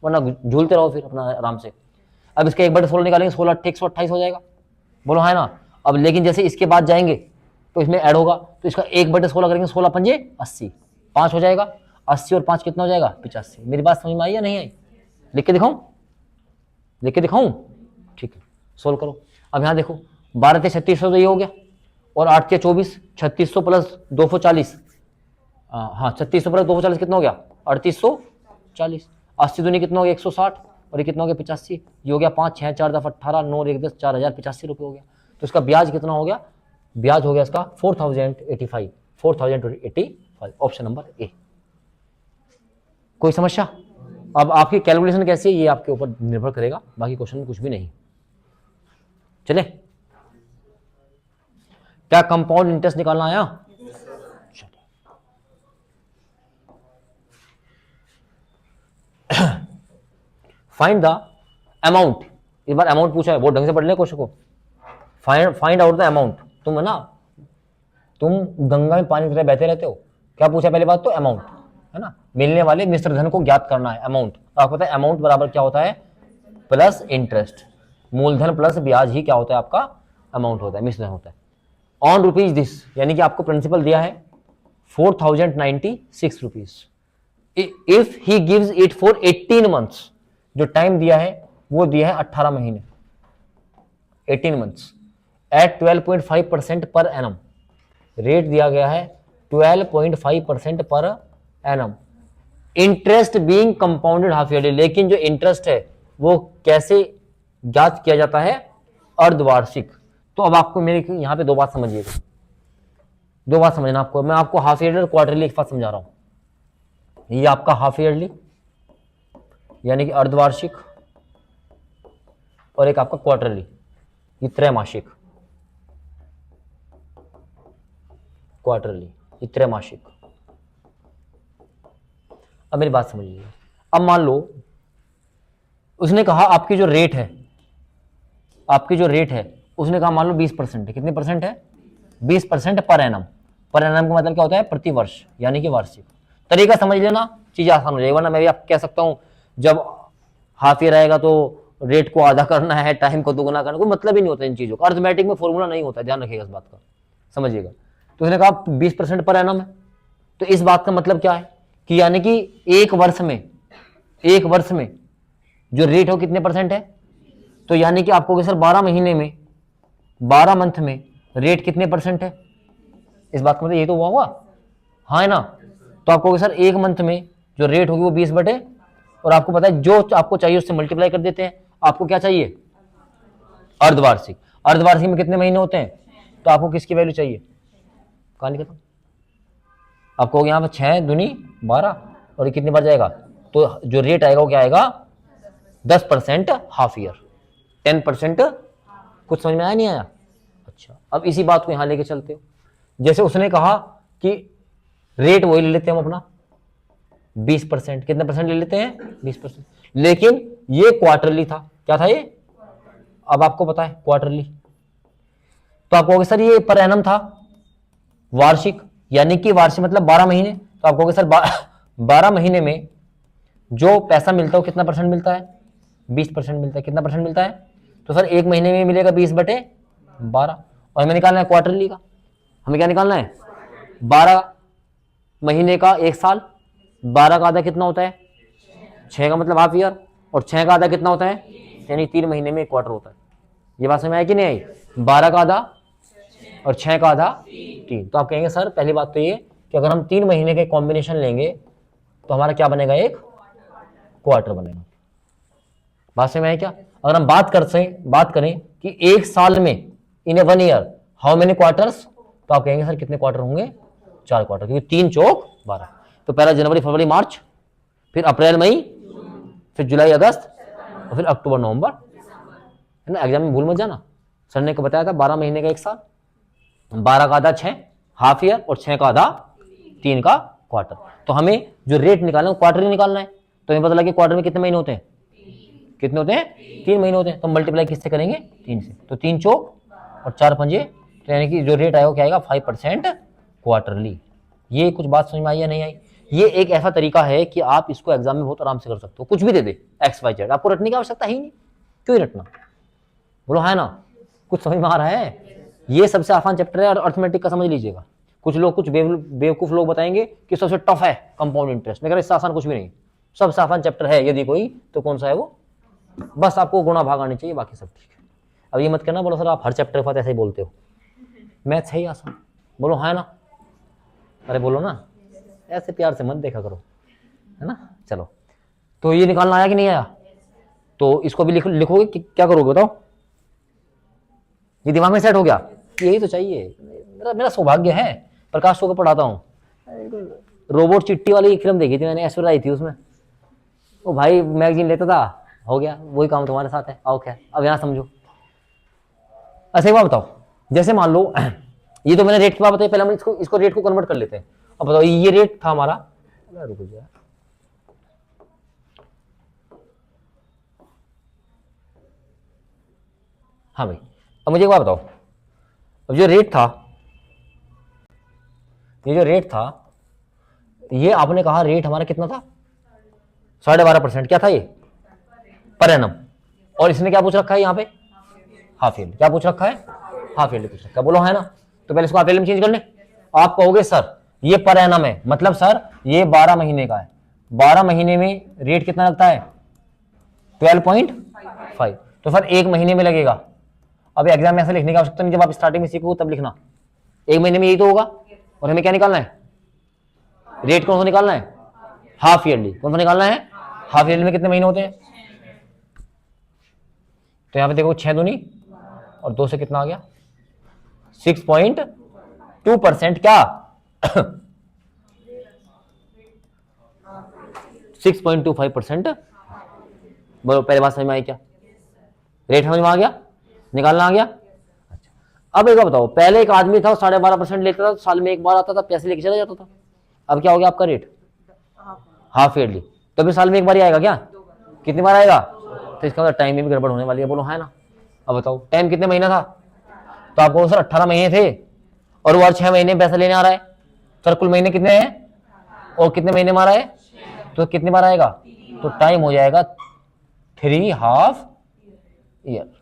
वरना झूलते रहो फिर अपना आराम से। अब इसका 1/16 निकालेंगे, 16 8 128 हो जाएगा। बोलो है ना। अब लेकिन जैसे इसके बाद जाएंगे तो इसमें ऐड होगा, तो इसका 1/16 करेंगे, 16 पंजे 80, 5 हो जाएगा। 80 और 5 कितना हो जाएगा? 85। मेरी बात समझ में आई या नहीं आई? लिख के दिखाऊं? लिख के दिखाऊं? ठीक है, सोल्व करो। अब यहाँ देखो 12 से 3600 तो ये हो गया, और 8 से 24, 3600 प्लस 240, हाँ 3600 प्लस 240 कितना हो गया? 3840। 80 दूनी कितना हो गया? 160, और ये कितना हो गया? 85। ये हो गया 5 6 4 10 18 9 1 10 4085 रुपये हो गया। तो इसका ब्याज कितना हो गया? ब्याज हो गया इसका 4085, 4085। Option number A. कोई समस्या? अब आपकी कैलकुलेशन कैसी है ये आपके ऊपर निर्भर करेगा, बाकी क्वेश्चन में कुछ भी नहीं। चले, क्या कंपाउंड इंटरेस्ट निकालना आया? Find the amount. इस बार अमाउंट पूछा है, बहुत ढंग से पढ़ ले क्वेश्चन को। Find out the amount. तुम है ना, तुम गंगा में पानी की तरह बहते रहते हो। क्या पूछा पहली बात? तो अमाउंट है ना, मिलने वाले मिश्र धन को ज्ञात करना है, अमाउंट। तो आपको पता है अमाउंट बराबर क्या होता है? Plus interest. मूलधन प्लस ब्याज ही क्या होता है? आपका अमाउंट होता है, मिश्र धन होता है। ऑन रुपीज दिस, यानी कि आपको प्रिंसिपल दिया है 4096 rupees. If he gives it for 18 months, जो टाइम दिया है वो दिया है 18 महीने, 18 months, eight 12.5% per annum. Rate दिया गया है 12.5% पर annum. Interest being compounded half yearly, लेकिन जो इंटरेस्ट है वो कैसे ज्ञात किया जाता है? अर्धवार्षिक। तो अब आपको मेरे यहां पे 2 बात समझिएगा, 2 बात समझना आपको। मैं आपको हाफ ईयरली और क्वार्टरली एक बात समझा रहा हूं। ये आपका हाफ ईयरली यानी कि अर्धवार्षिक, और एक आपका क्वार्टरली, ये त्रैमासिक। क्वार्टरली, ये त्रैमासिक। अब मेरी बात समझिए। अब मान लो उसने कहा आपकी जो रेट है, आपकी जो रेट है उसने कहा मान लो 20% है। कितने परसेंट है? 20% पर एनम। पर एनम का मतलब क्या होता है? प्रति वर्ष, यानी कि वार्षिक। तरीका समझ लेना, चीज आसान हो जाएगी। वरना मैं भी आप कह सकता हूं जब हाफ ईयर आएगा तो रेट को आधा करना है, टाइम को दुगना करना, कोई मतलब ही नहीं होता इन चीजों का। अर्थमेटिक में फॉर्मूला नहीं होता, ध्यान रखिएगा इस बात का, समझिएगा। तो उसने कहा 20% पर एनम है, तो इस बात का मतलब क्या है कि यानी कि एक वर्ष में जो रेट हो कितने परसेंट है? तो यानी कि आपको सर 12 महीने में, 12 मंथ में रेट कितने परसेंट है? इस बात का मतलब ये तो हुआ हाँ है ना। तो आपको सर एक मंथ में जो रेट होगी वो 20 बटे, और आपको पता है जो आपको चाहिए उससे मल्टीप्लाई कर देते हैं। आपको क्या चाहिए? अर्धवार्षिक। अर्धवार्षिक में कितने महीने होते हैं? तो आपको किसकी वैल्यू चाहिए? कहां लिखा था आपको? यहाँ पर 6 दूनी 12, और ये कितनी बार जाएगा? तो जो रेट आएगा वो क्या आएगा? 10% हाफ ईयर, 10%। कुछ समझ में आया नहीं आया? अच्छा, अब इसी बात को यहां लेके चलते हो। जैसे उसने कहा कि रेट वही ले लेते हैं हम अपना 20%, कितने परसेंट ले लेते हैं? 20%। लेकिन ये क्वार्टरली था। क्या था ये? अब आपको पता है क्वार्टरली, तो आप कहोगे सर ये पर एनम था, वार्षिक, यानी कि वार्षिक मतलब 12 महीने। तो आप कहोगे सर 12 महीने में जो पैसा मिलता है वो कितना परसेंट मिलता है? 20% मिलता है। कितना परसेंट मिलता है? तो सर एक महीने में मिलेगा 20/12, और हमें निकालना है क्वार्टरली का। हमें क्या निकालना है? 12 महीने का एक साल, 12 का आधा कितना होता है? 6 का मतलब हाफ ईयर, और 6 का आधा कितना होता है? यानी 3 महीने में एक क्वार्टर होता है। ये बात समझ में आई कि नहीं आई? 12 का आधा और 6 का आधा 3। तो आप कहेंगे सर पहली बात तो ये कि अगर हम 3 महीने के कॉम्बिनेशन लेंगे तो हमारा क्या बनेगा? एक क्वार्टर बनेगा। बात समझ में आई क्या? अगर हम बात करें कि एक साल में इन ए 1 ईयर हाउ मेनी क्वार्टर्स, तो आप कहेंगे सर कितने क्वार्टर होंगे? 4 क्वार्टर, क्योंकि 3 चौक 12। तो पहला जनवरी फरवरी मार्च, फिर अप्रैल मई, फिर जुलाई अगस्त, और फिर अक्टूबर नवंबर, है ना। एग्जाम में भूल मत जाना, सर ने को बताया था 12 महीने का एक साल, 12 का आधा 6 हाफ ईयर, और 6 का आधा 3 का क्वार्टर। तो हमें जो रेट निकालना है क्वार्टर ही निकालना है। तो हमें पता लगा कि क्वार्टर में कितने महीने होते हैं? कितने होते हैं? 3 महीने होते हैं। तो मल्टीप्लाई किससे करेंगे? 3 से। तो 3 चौक और 4 पंजे, तो यानी कि जो रेट आएगा क्या आएगा? 5% क्वार्टरली। ये कुछ बात समझ में आई या नहीं आई? ये एक ऐसा तरीका है कि आप इसको एग्जाम में बहुत आराम से कर सकते हो। कुछ भी दे दे XYZ, आपको रटने की आवश्यकता ही नहीं। क्यों रटना? बोलो है ना? कुछ समझ में आ रहा है? ये सबसे आसान चैप्टर है और अर्थमेटिक का समझ लीजिएगा। कुछ लोग, कुछ बेवकूफ लोग बताएंगे कि सबसे टफ है कंपाउंड इंटरेस्ट। मैं कह रहा इससे आसान कुछ भी नहीं, सबसे आसान चैप्टर है यदि कोई, तो कौन सा है वो? बस आपको गुणा भाग आनी चाहिए, बाकी सब ठीक है। अब ये मत कहना बोलो सर आप हर चैप्टर के बाद ऐसे ही बोलते हो, मैथ्स है ही आसान। बोलो है ना? अरे बोलो ना, ऐसे प्यार से मत देखा करो, है ना। चलो, तो ये निकालना आया कि नहीं आया? तो इसको भी लिखोगे कि क्या करोगे बताओ? ये दिमाग में सेट हो गया? यही तो चाहिए। मेरा सौभाग्य है, प्रकाश को पढ़ाता हूँ। रोबोट चिट्टी वाली एक फिल्म देखी थी मैंने, ऐश्वर्या आई थी उसमें। वो भाई मैगजीन लेता था, हो गया वही काम तुम्हारे साथ है। आओ क्या अब यहाँ समझो। अच्छा एक बात बताओ, जैसे मान लो ये तो मैंने रेट की बात बताई, पहले हम इसको रेट को कन्वर्ट कर लेते हैं। अब बताओ ये रेट था हमारा, रुक जाए, हाँ भाई। अब मुझे एक बात बताओ, अब जो रेट था, ये जो रेट था, ये आपने कहा रेट हमारा कितना था? 12.5%। क्या था ये? Per annum. और इसने क्या पूछ रखा है यहाँ पे? Half yearly. क्या पूछ रखा है? हाफ ईयरली पूछ रखा है। बोलो है ना? तो पहले इसको हाफ ईयरली में चेंज कर ले। आप कहोगे सर ये पर एनम है, मतलब सर ये 12 महीने का है। 12 महीने में रेट कितना लगता है? 12.5। तो सर 1 महीने में लगेगा। अब एग्जाम में ऐसा लिखने की आवश्यकता नहीं, जब आप स्टार्टिंग में सीखोगे तब लिखना 1 महीने में यही तो होगा। और हमें क्या निकालना है? रेट कौन सा निकालना है? Half yearly. कौन सा निकालना है? हाफ ईयरली में कितने महीने होते हैं? तो यहां पे देखो 6 दूनी और 2 से कितना आ गया? 6.2%। क्या? 6.25%। बोलो पहले बात समझ में आई क्या? रेट समझ में आ गया? निकालना आ गया? अच्छा, अब एक बात बताओ, पहले एक आदमी था 12.5% लेता था, साल में एक बार आता था, पैसे लेके चला जाता था। अब क्या हो गया आपका रेट? Half yearly. तो फिर साल में एक बार ही आएगा क्या? कितनी बार आएगा? तो इसका मतलब टाइम में भी गड़बड़ होने वाली है। बोलो है ना? अब बताओ टाइम कितने महीना था? तो आपको सर 18 महीने थे और वो हर 6 महीने पैसा लेने आ रहा है। सर कुल महीने कितने हैं और कितने महीने में आ रहा है? तो कितनी बार आएगा? तो टाइम हो जाएगा 3.5 ईयर।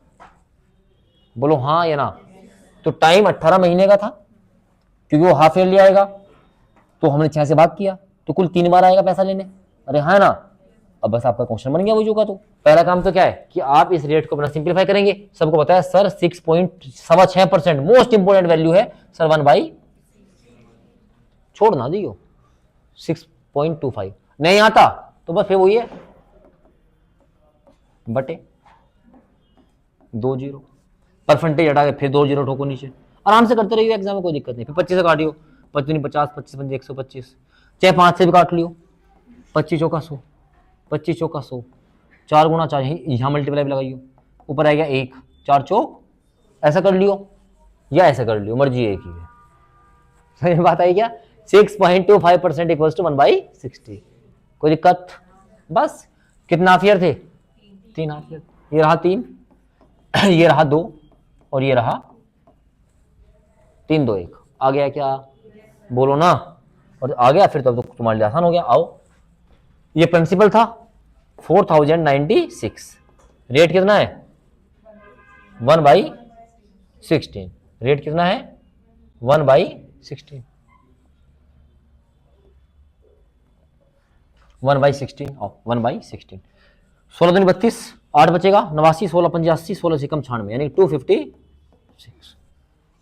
बोलो हाँ या ना? तो टाइम 18 महीने का था, क्योंकि वो हाफ ईयरली आएगा, तो हमने 6 से भाग किया, तो कुल 3 बार आएगा पैसा लेने। अरे हाँ ना? अब बस आपका क्वेश्चन बन गया वही का। तो पहला काम तो क्या है कि आप इस रेट को अपना सिंपलीफाई करेंगे। सबको पता है सर 6.6% मोस्ट इंपोर्टेंट वैल्यू है सर 1/, छोड़ ना दियो 6.25। नहीं आता तो बस फिर वही है बटे 2 जीरो, परसेंटेज हटा के फिर 2 जीरो ठोको नीचे। आराम से करते रहिए, एग्जाम में कोई दिक्कत नहीं। फिर 25 से काटियो, 25 50, 25 पंजे 125, चाहे 5 से भी काट लियो। 25 चौका 100, 25 चौका 100, 4 गुना 4, यहाँ मल्टीप्लाई भी लगाइयो, ऊपर आएगा 1, 4 चौक, ऐसा कर लियो या ऐसा कर लियो, मर्जी एक ही है। समझ बात आई क्या? 6.25% इक्वल्स टू 1/60। कोई दिक्कत? बस कितना हाफ ईयर थे? 3 हाफ ईयर। ये रहा 3, ये रहा 2 और ये रहा 3 2 1। आ गया क्या? बोलो ना? और आ गया फिर तो तुम्हारे लिए आसान हो गया। आओ, ये प्रिंसिपल था 4096। रेट कितना है? 1/16। रेट कितना है? 1/16। 1/16 और 1/16। 16 दूनी 32, 8 बचेगा 89, 16 पंजे 80, 16 से कम 96, यानी 256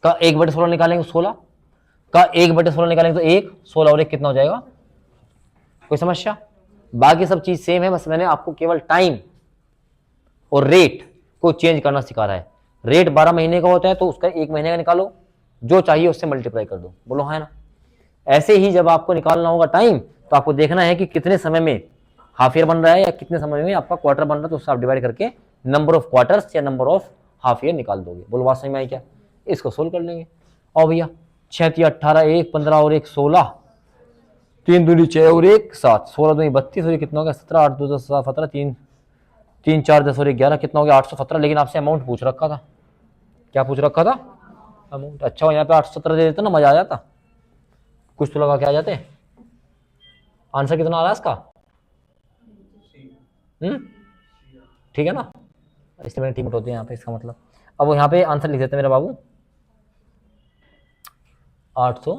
का 1/16 निकालेंगे 16 का 1/16 निकालेंगे तो 1, 16 और 1 कितना हो जाएगा? कोई समस्या? बाकी सब चीज सेम है, बस मैंने आपको केवल टाइम और रेट को चेंज करना सिखा रहा है। रेट 12 महीने का होता है तो उसका 1 महीने का निकालो, जो चाहिए उससे मल्टीप्लाई कर दो। बोलो हाँ ना। ऐसे ही जब आपको निकालना होगा टाइम, तो आपको देखना है कि कितने समय में हाफ ईयर बन रहा है या कितने समय में आपका क्वार्टर बन रहा है, तो उससे आप डिवाइड करके नंबर ऑफ क्वार्टर्स या नंबर ऑफ हाफ ईयर निकाल दोगे। बोलो बात समझ में आई क्या? इसको सोल्व कर लेंगे। और भैया 6 18 1 15 और 1 16, 3 दूनी 6 और 1 7, 16 दूनी 32 और ये कितना हो गया 17, 8 2 10 17, 3 3 4 10 और 1 11, कितना हो गया 817। लेकिन आपसे अमाउंट पूछ रखा था, क्या पूछ रखा था? अमाउंट। अच्छा यहाँ पे 817 दे देते ना, मजा आ जाता, कुछ तो लगा के आ जाते। आंसर कितना आ रहा है इसका? ठीक है ना, इससे मैंने ठीक होती है यहाँ पे, इसका मतलब अब वो यहाँ पे आंसर लिख देते मेरा बाबू 800।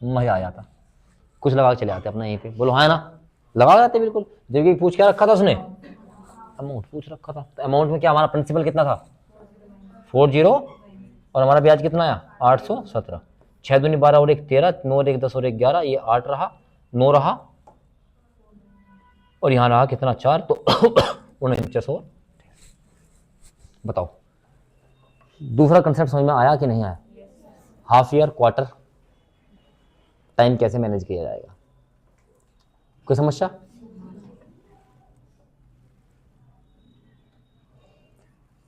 मजा आ जाता, कुछ लगा के चले आते अपना यहीं पे। बोलो हाँ ना, लगा जाते बिल्कुल। जबकि पूछ क्या रखा था उसने? अमाउंट पूछ रखा था। तो अमाउंट में क्या हमारा प्रिंसिपल कितना था? 40, और हमारा ब्याज कितना आया? 817। 6 दूनी 12 और 1 13, 9 और 1 10 और 1 11, ये 8 रहा, 9 रहा, और यहां रहा कितना 4, तो 49। बताओ दूसरा कंसेप्ट समझ में आया कि नहीं आया? हाफ ईयर, क्वार्टर, टाइम कैसे मैनेज किया जाएगा? कोई समस्या?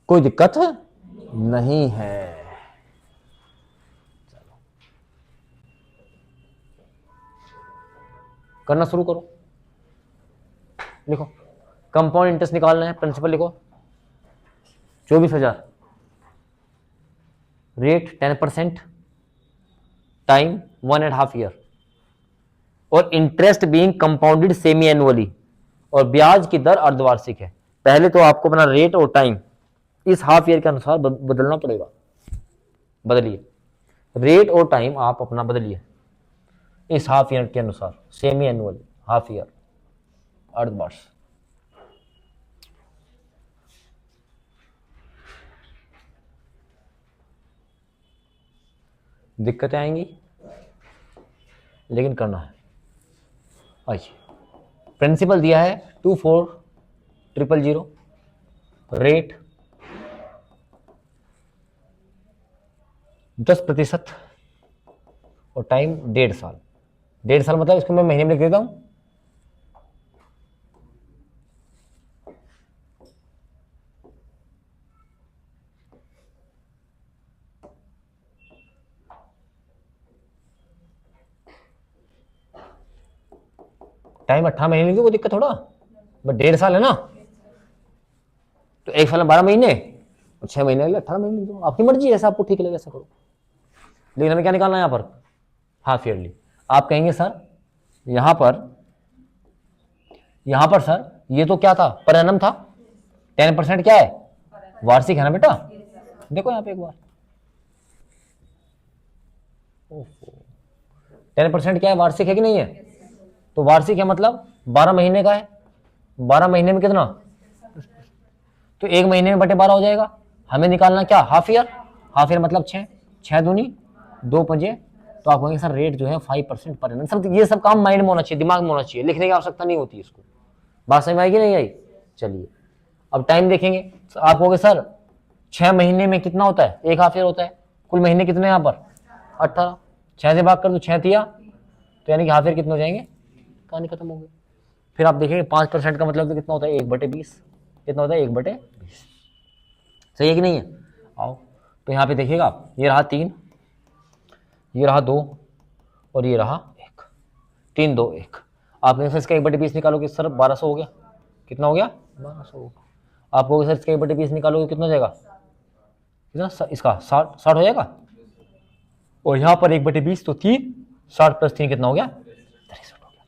कोई दिक्कत है? नहीं है। चलो करना शुरू करो। लिखो कंपाउंड इंटरेस्ट निकालना है, प्रिंसिपल लिखो 24,000, रेट 10%, टाइम 1.5 ईयर, और interest being compounded semi annually, और ब्याज की दर अर्धवार्षिक है। पहले तो आपको अपना रेट और टाइम इस हाफ ईयर के अनुसार बदलना पड़ेगा। बदलिए, रेट और टाइम आप अपना बदलिए इस हाफ ईयर के अनुसार, सेमी एनुअल, हाफ ईयर, अर्धवार्ष। दिक्कतें आएंगी लेकिन करना है। अच्छा, प्रिंसिपल दिया है 24,000, रेट 10%, और टाइम 1.5 साल। 1.5 साल मतलब इसको मैं महीने में लिख देता हूं। टाइम 18 महीने की कोई दिक्कत थोड़ा, बट 1.5 साल है ना, तो 1 साल में 12 महीने और 6 महीने 18 महीने लिख दो, आपकी मर्जी है, ऐसा आपको ठीक लगे ऐसा करो। लेकिन हमें क्या निकालना है यहाँ पर? Half yearly. आप कहेंगे सर यहां पर सर ये तो क्या था? पर एनम था। 10% क्या है? वार्षिक है ना बेटा। देखो यहाँ पे एक बार 10% क्या है? वार्षिक है कि नहीं है? तो वार्षिक है मतलब 12 महीने का है। 12 महीने में कितना? तो 1 महीने में बटे 12 हो जाएगा। हमें निकालना क्या? Half year. हाफ ईयर मतलब 6, 6 दूनी 2 पंजे, तो आप कहेंगे सर रेट जो है 5% पर एनम। सब ये सब काम माइंड में होना चाहिए, दिमाग में होना चाहिए, लिखने की आवश्यकता नहीं होती इसको। बात समझ में आई कि नहीं आई? चलिए अब टाइम देखेंगे। तो आप कहोगे सर 6 महीने में कितना होता है? 1 हाफ ईयर होता है। कुल महीने कितने यहाँ पर? 18। 6 से भाग कर दो, 6 दिया, तो यानी कि हाफ ईयर कितने हो जाएंगे? कहानी खत्म हो गई। फिर आप देखेंगे 5% का मतलब तो कितना होता है? 1/20। कितना होता है? 1/20। सही है कि नहीं है? आओ तो यहाँ पे देखिएगा आप, ये रहा 3, ये रहा 2, और ये रहा 1। 3 2 1। आप इसका 1/20 निकालोगे सर 1200 हो गया। कितना हो गया? 1200। आप कहोगे सर इसका 1/20 निकालोगे कितना हो जाएगा? कितना इसका? 60 हो जाएगा। और यहाँ पर 1/20 तो 3, 60 + 3 कितना हो गया? 63 हो गया।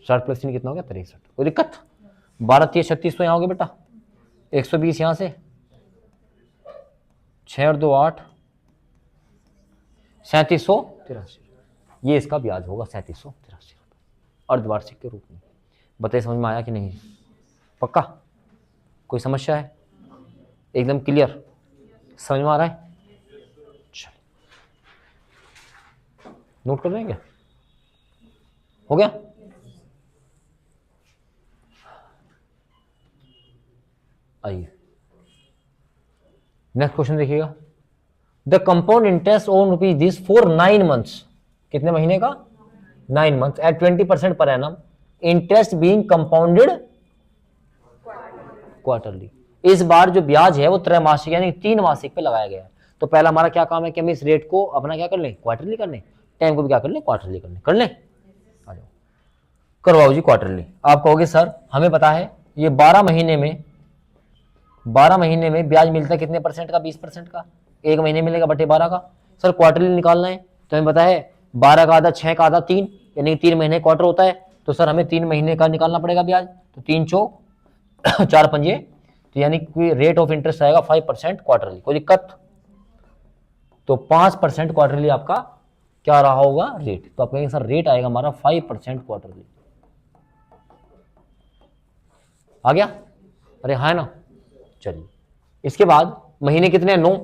60 + 3 कितना हो गया? 63। कोई दिक्कत? 12 3 36 तो यहाँ हो गया बेटा। 120 यहाँ से, 6 और 2 8, 3783। ये इसका ब्याज होगा 3783 रुपये अर्धवार्षिक के रूप में। बताइए समझ में आया कि नहीं? पक्का? कोई समस्या है? एकदम क्लियर समझ में आ रहा है? चल नोट कर रहे हैं क्या? हो गया? आइए नेक्स्ट क्वेश्चन देखिएगा, the compound interest on rupees this for 9 months, कितने महीने का, 9 months at 20% per annum, interest being compounded quarterly. इस बार जो ब्याज है वो त्रैमासिक यानी 3 मासिक पे लगाया गया है। तो पहला हमारा क्या काम है कि हम इस रेट को अपना क्या कर लें, क्वार्टरली कर लें, टाइम को भी क्या कर लें, क्वार्टरली कर लें। आ जाओ करवाओ जी क्वार्टरली। आप कहोगे सर हमें पता है ये 12 महीने में ब्याज मिलता है कितने परसेंट का, 20% का, एक महीने मिलेगा बटे 12 का। सर क्वार्टरली निकालना है तो हमें पता है 12 का आधा 6 का आधा 3, यानी 3 महीने क्वार्टर होता है। तो सर हमें 3 महीने का निकालना पड़ेगा ब्याज, तो 3 चौक 4 पंजे, तो यानी कि रेट ऑफ इंटरेस्ट आएगा 5% क्वार्टरली। कोई दिक्कत, तो 5% क्वार्टरली आपका क्या रहा होगा रेट। तो आप कहेंगे सर रेट आएगा हमारा 5% क्वार्टरली। आ गया, अरे हाँ ना। चलिए इसके बाद महीने कितने हैं, 9,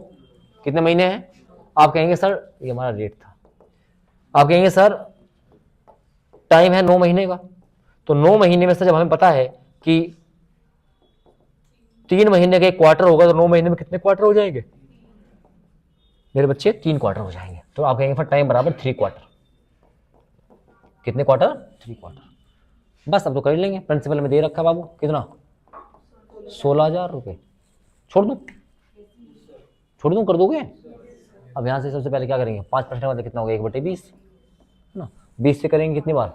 कितने महीने हैं। आप कहेंगे सर ये हमारा रेट था, आप कहेंगे सर टाइम है 9 महीने का, तो 9 महीने में से जब हमें पता है कि 3 महीने का एक क्वार्टर होगा, तो 9 महीने में कितने क्वार्टर हो जाएंगे मेरे बच्चे, 3 क्वार्टर हो जाएंगे। तो आप कहेंगे फिर टाइम बराबर 3 क्वार्टर, कितने क्वार्टर, 3 क्वार्टर। बस अब तो कर लेंगे, प्रिंसिपल में दे रखा बाबू कितना, 16,000 रुपये। छोड़ दूं कर दोगे। अब यहाँ से सबसे पहले क्या करेंगे, 5% मतलब कितना होगा, 1/20 है ना, 20 से करेंगे कितनी बार,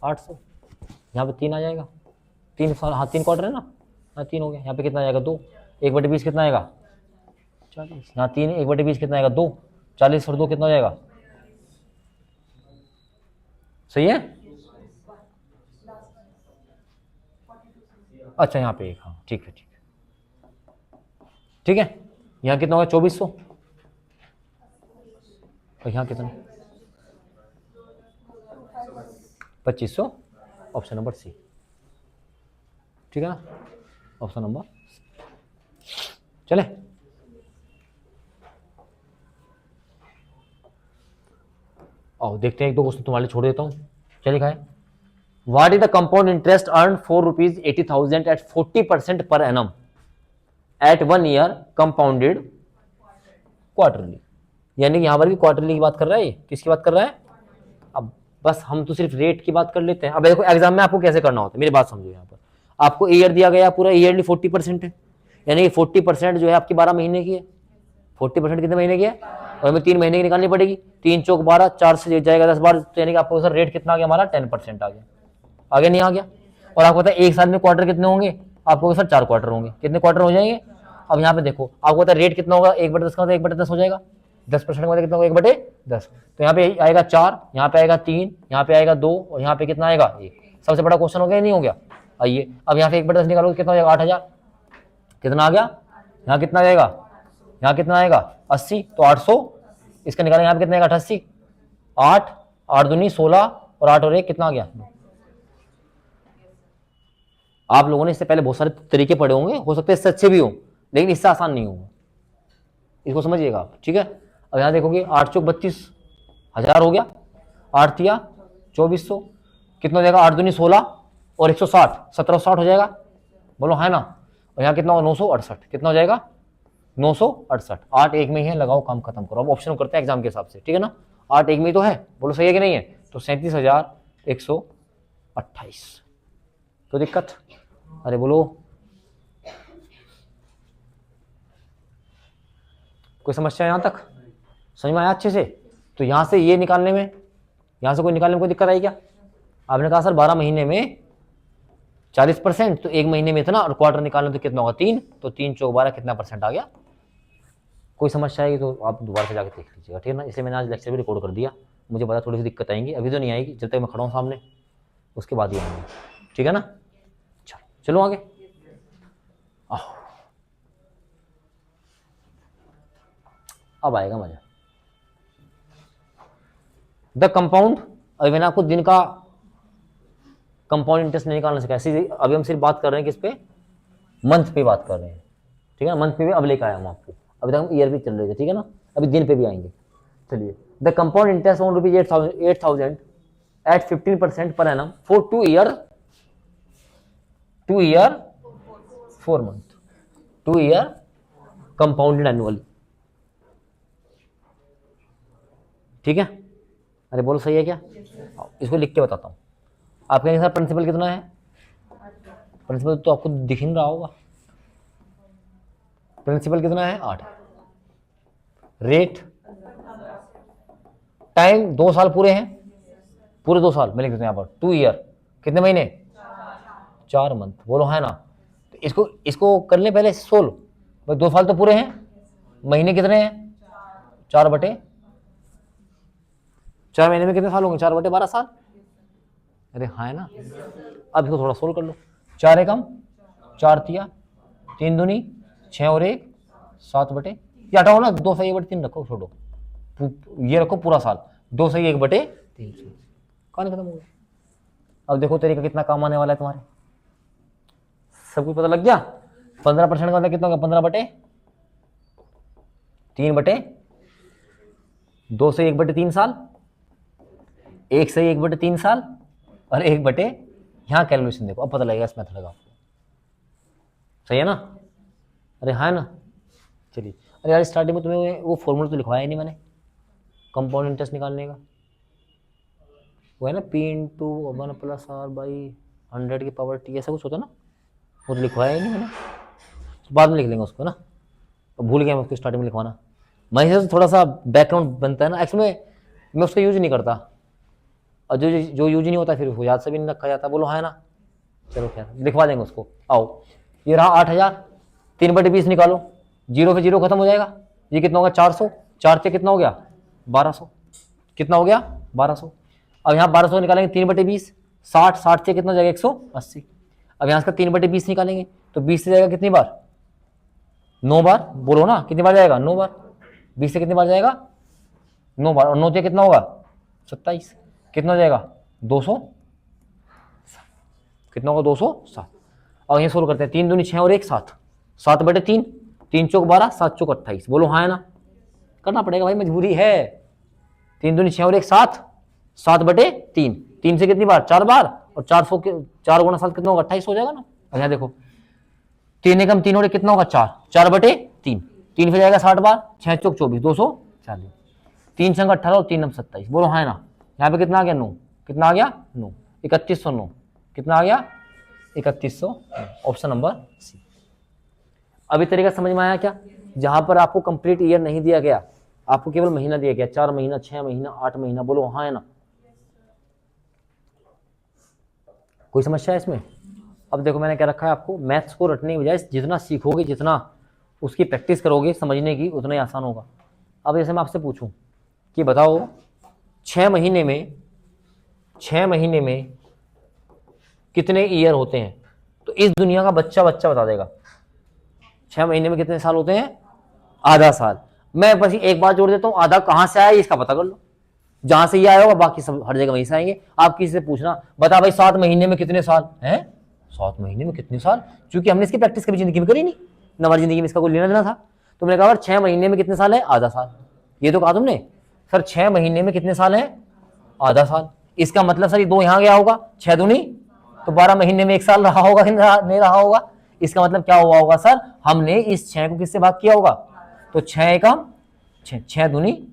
800, यहाँ पे 3 आ जाएगा, 3 साल, हाँ 3 क्वार्टर है ना, हाँ 3 हो गया। यहाँ पे कितना आएगा, 2, 1/20 कितना आएगा, 40, यहाँ 3, 1/20 कितना आएगा, 2, 40 और 2 कितना हो जाएगा, सही है। अच्छा यहाँ पे 1, हाँ ठीक है ठीक है। यहाँ कितना होगा, 2400, और यहाँ कितना, 2500, ऑप्शन नंबर सी, ठीक है ना, ऑप्शन नंबर। चले आओ देखते हैं, एक दो क्वेश्चन तुम्हारे छोड़ देता हूं। क्या लिखा है, what is the compound interest earn for ₹80,000 at 40% per annum at 1 year compounded quarterly. यानी कि यहां पर भी क्वार्टरली की बात कर रहा है, किसकी बात कर रहा है। अब बस हम तो सिर्फ रेट की बात कर लेते हैं। अब देखो एग्जाम में आपको कैसे करना होता है, मेरी बात समझो। यहाँ पर आपको ईयर दिया गया, पूरा ईयरली 40% है, यानी कि 40% जो है आपकी 12 महीने की है। 40% कितने महीने की है, और हमें 3 महीने की निकालनी पड़ेगी। 3 चौक 12, 4 से जाएगा 10 बार, तो यानी कि आपको सर रेट कितना आ गया हमारा, 10% आ गया। आगे नहीं आ गया। और आपको पता है एक साल में क्वार्टर कितने होंगे, आपको सर 4 क्वार्टर होंगे, कितने क्वार्टर हो जाएंगे। अब यहाँ पे देखो आपको पता है रेट कितना होगा, 1/10 का, 1/10 हो जाएगा, 10% का मतलब कितना होगा, 1/10। तो यहाँ पे आएगा 4, यहाँ पे आएगा 3, यहाँ पे आएगा 2, और यहाँ पे कितना आएगा 1। सबसे बड़ा क्वेश्चन हो गया, नहीं हो गया। आइए अब यहाँ पे 1/10 निकालोगे कितना हो जाएगा, 8,000, कितना आ गया। यहाँ कितना आएगा, यहाँ कितना आएगा 80, तो 800 इसका निकालेंगे। यहाँ पे कितना आएगा 88, 8, 8 दूनी 16, और 8 और 1 कितना आ गया। आप लोगों ने इससे पहले बहुत सारे तरीके पढ़े होंगे, हो सकते हैं इससे अच्छे भी हो, लेकिन इससे आसान नहीं होगा, इसको समझिएगा आप, ठीक है। अब यहाँ देखोगे 8 चौक 32,000 हो गया, 8 तिया 2400, कितना हो जाएगा, 8 दूनी 16 और 160, 1760 हो जाएगा, बोलो है ना। और यहाँ कितना होगा 968, कितना हो जाएगा 968। 8 एक में ही है, लगाओ काम खत्म करो। अब ऑप्शन करते हैं एग्जाम के हिसाब से, ठीक है ना। 8 एक में ही तो है, बोलो सही है कि नहीं है। तो 37,128, तो दिक्कत, अरे बोलो कोई समस्या यहां तक समझ में आया अच्छे से। तो यहां से ये निकालने में, यहां से कोई निकालने में कोई दिक्कत आई क्या। आपने कहा सर 12 महीने में 40%, तो एक महीने में इतना, और क्वार्टर निकालने तो कितना होगा 3, तो 3 चौक 12 कितना परसेंट आ गया। कोई समस्या आएगी तो आप दोबारा से जाकर देख लीजिएगा, ठीक है ना। इसलिए मैंने आज लेक्चर भी रिकॉर्ड कर दिया, मुझे पता थोड़ी सी दिक्कत आएंगी, अभी तो नहीं आएगी, जब तक मैं खड़ा हूँ सामने, उसके बाद ही आएंगे, ठीक है ना। चलो आगे आओ, अब आएगा मजा। द कंपाउंड, अभी मैंने आपको दिन का कंपाउंड इंटरेस्ट नहीं निकालना सिखाया, सीधे अभी हम सिर्फ बात कर रहे हैं किस पे, मंथ पे बात कर रहे हैं, ठीक है ना। मंथ पे भी अब लेकर आया हूं आपको, अभी तक हम ईयर भी चल रहे थे, ठीक है ना। अभी दिन पे भी आएंगे। चलिए, the compound interest on ₹8,000 at 15% per annum for 2 year 4 month. 2 year compounded annually, ठीक है। अरे बोलो सही है क्या? इसको लिख के बताता हूँ। आप कहेंगे सर प्रिंसिपल कितना है? प्रिंसिपल तो आपको दिख नहीं रहा होगा। प्रिंसिपल कितना है? 8। रेट, टाइम 2 साल पूरे हैं, पूरे 2 साल मैं लिख देता हूं यहां पर। 2 ईयर कितने महीने? 4 मंथ, बोलो है ना। तो इसको कर लें पहले सोल्व। भाई 2 साल तो पूरे हैं, महीने कितने हैं? 4 महीने में कितने साल होंगे? 4/12 साल। अरे हाँ है ना। अब इसको थोड़ा सोल्व कर लो। 4 एकम 4 तिया 3 दूनी 6 और 1 7 ये हटाओ ना, 2 सही 1/3 रखो, छोड़ो ये रखो पूरा साल। 2 सही 1/3 कहानी खत्म हो गया। अब देखो तरीका कितना काम आने वाला है तुम्हारे। सब कुछ पता लग गया। 15% का मतलब कितना होगा? 15/3/2 से 1/3 साल, 1 से 1/3 साल और 1/, यहां कैलकुलेशन देखो, अब पता लगेगा इस मेथड का आपको। सही है ना? अरे हाँ ना। चलिए, अरे यार स्टार्टिंग में तुम्हें वो फॉर्मूला तो लिखवाया ही नहीं मैंने कंपाउंड इंटरेस्ट निकालने का। वो है ना P × 1 + R/100 की पावर T, ऐसा कुछ होता ना, वो तो लिखवाया ही नहीं मैंने। तो बाद में लिख लेंगे उसको ना, तो भूल गया मैं उसको स्टार्टिंग में लिखवाना। मैं से थोड़ा सा बैकग्राउंड बनता है ना, एक्चुअली मैं उसका यूज नहीं करता, और जो यूज नहीं होता फिर उसको याद से भी नहीं रखा जाता, बोलो है ना। चलो खैर लिखवा देंगे उसको। आओ ये रहा 8000, 3/20 निकालो, 0 पे 0 खत्म हो जाएगा। ये कितना होगा? 400, 4 से कितना हो गया? 1200, कितना हो गया? 1200। अब यहाँ 1200 निकालेंगे 3/20, 60, 60 से कितना हो जाएगा? 180। अब यहाँ से 3/20 निकालेंगे तो 20 से जाएगा कितनी बार? 9 बार, बोलो ना कितनी बार जाएगा? 9 बार। 20 से कितनी बार जाएगा? 9 बार, और 9 से कितना होगा? 27, कितना हो जाएगा? 200, कितना होगा? 207। अब ये सोल्व करते हैं। 3 दूनी 6 और 1 7, 7/3, 3 चौक 12, 7 चौक 28, बोलो हाँ है ना। करना पड़ेगा भाई, मजबूरी है। 3 दूनी 6 और 1 7, 7/3, 3 से कितनी बार? 4 बार, और 400 के 4 × 7 कितना होगा? 28 हो जाएगा ना। अब यहाँ देखो 3 एकम 3 और कितना होगा? 4, 4/3, 3 पे जाएगा 60 बार, 6 चौक 24, 240, 3 संग 18 और 3 27, बोलो हाँ है ना। यहाँ पे कितना आ गया? 9, कितना आ गया? 9, 3109, कितना आ गया? 3100, ऑप्शन नंबर सी। अभी तरीका समझ में आया क्या? जहां पर आपको कंप्लीट ईयर नहीं दिया गया, आपको केवल महीना दिया गया, 4 महीना 6 महीना 8 महीना, बोलो हाँ है ना। कोई समस्या है इसमें? अब देखो मैंने क्या रखा है आपको, मैथ्स को रटने की बजाय जितना सीखोगे, जितना उसकी प्रैक्टिस करोगे समझने की, उतना ही आसान होगा। अब जैसे मैं आपसे पूछूं कि बताओ 6 महीने में कितने ईयर होते हैं, तो इस दुनिया का बच्चा बता देगा 6 महीने में कितने साल होते हैं? आधा साल। मैं बस एक बात जोड़ देता हूं, आधा कहां से आया इसका पता कर लो। जहां से ये आया होगा बाकी सब हर जगह वहीं से आएंगे। आप किसी से पूछना, बता भाई 7 महीने में कितने साल हैं? 7 महीने में कितने साल? क्योंकि हमने इसकी प्रैक्टिस कभी जिंदगी में करी नहीं, न हमारी जिंदगी में इसका कोई लेना देना था। तो मैंने कहा 6 महीने में कितने साल है? आधा साल। ये तो कहा तुमने सर 6 महीने में कितने साल है? आधा साल। इसका मतलब सर ये 2 यहां गया होगा, 6 दूनी तो 12 महीने में 1 साल रहा होगा कि नहीं रहा होगा। इसका मतलब क्या हुआ होगा सर, हमने इस 6 को किससे भाग किया होगा? तो 6 एकम 6 दूनी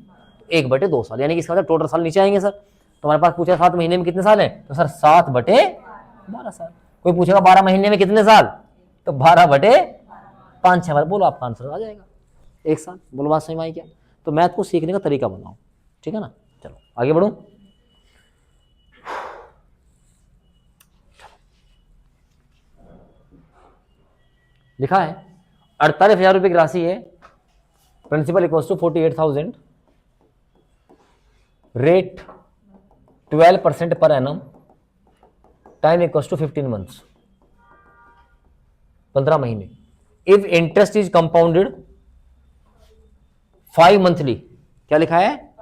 1/2 साल, यानी कि इसका मतलब टोटल साल नीचे आएंगे सर। तो हमारे पास पूछा 7 महीने में कितने साल है, तो सर 7/12 साल। कोई पूछेगा 12 महीने में कितने साल, तो 12/5 6 बार, बोलो आपका आंसर आ जाएगा 1 साल। बोलो बात समझ में आई क्या? तो मैथ को सीखने का तरीका बनाओ, ठीक है ना। चलो आगे बढ़ो। लिखा है 48,000 रुपए की राशि है, principal equals to 48,000, rate 12% per annum, time equals to 15 months, 15 महीने। If interest is compounded 5 monthly, क्या लिखा है?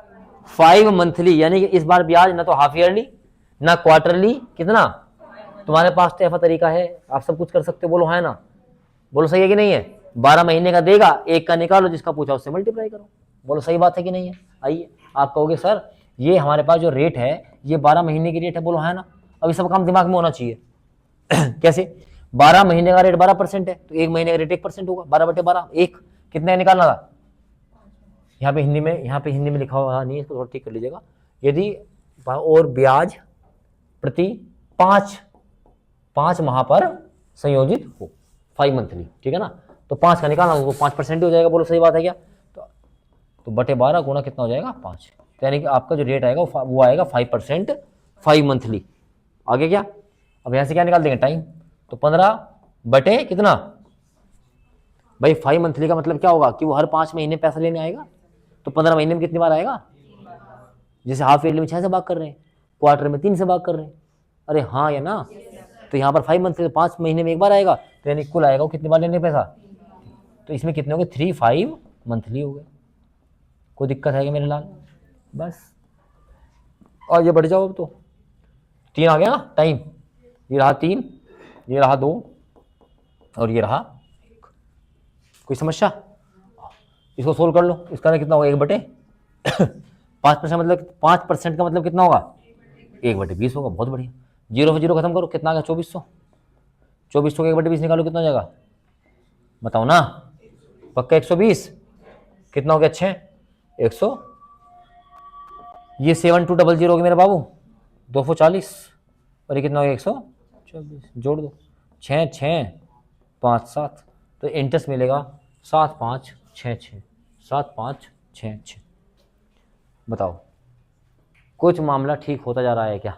5 मंथली, यानी कि इस बार ब्याज ना तो हाफ ईयरली ना क्वार्टरली, कितना? तुम्हारे पास तो ऐसा तरीका है, आप सब कुछ कर सकते हो, बोलो है ना। बोलो सही है कि नहीं है? 12 महीने का देगा, एक का निकालो, जिसका पूछा उससे मल्टीप्लाई करो। बोलो सही बात है कि नहीं है? आइए आप कहोगे सर ये हमारे पास जो रेट है ये 12 महीने की रेट है, बोलो है ना। अब ये सब काम दिमाग में होना चाहिए। कैसे? 12 महीने का रेट 12% है, तो 1 महीने का रेट 1% होगा। 12/12 1 कितने निकालना था? यहाँ पे हिंदी में लिखा हुआ नहीं है, इसको थोड़ा ठीक कर लीजिएगा। यदि और ब्याज प्रति 5 माह पर संयोजित हो, 5 मंथली, ठीक है ना। तो 5 का निकालना तो 5% ही हो जाएगा। बोलो सही बात है क्या? तो बटे 12 गुणा कितना हो जाएगा? 5। यानी कि आपका जो रेट आएगा वो आएगा 5%, 5 मंथली। आगे क्या? अब यहां से क्या निकाल देंगे? टाइम। तो 15 बटे कितना भाई? 5 मंथली का मतलब क्या होगा कि वो हर 5 महीने पैसा लेने आएगा। तो 15 महीने में कितनी बार आएगा? जैसे हाफ ईयरली में 6 से भाग कर रहे हैं, क्वार्टर में 3 से भाग कर रहे हैं। अरे हाँ या ना? तो यहाँ पर 5 मंथली 5 महीने में एक बार आएगा, तो यानी कुल आएगा वो कितनी बार लेने पैसा? तो इसमें कितने हो गए? 3 5 मंथली हो गए। कोई दिक्कत है क्या मेरे लाल? बस आगे बढ़ जाओ। अब तो 3 आ गया ना टाइम। ये रहा 3, ये रहा 2 और ये रहा 1। कोई समस्या? इसको सोल्व कर लो। इसका कितना होगा? 1/5% मतलब 5% का मतलब कितना होगा? 1/20 होगा। बहुत बढ़िया। 0 से 0 खत्म करो, कितना आ गया? 2400। 2400 के 1/20 निकालो, कितना हो जाएगा? बताओ ना। पक्का 120। कितना हो गया? 6 100। ये 7200 हो गया मेरे बाबू, 240। और ये कितना हो गया? 124। जोड़ दो, 6 6 5 7। तो इंटरेस्ट मिलेगा 7 5 6 6, 7 5 6 6। बताओ कुछ मामला ठीक होता जा रहा है क्या?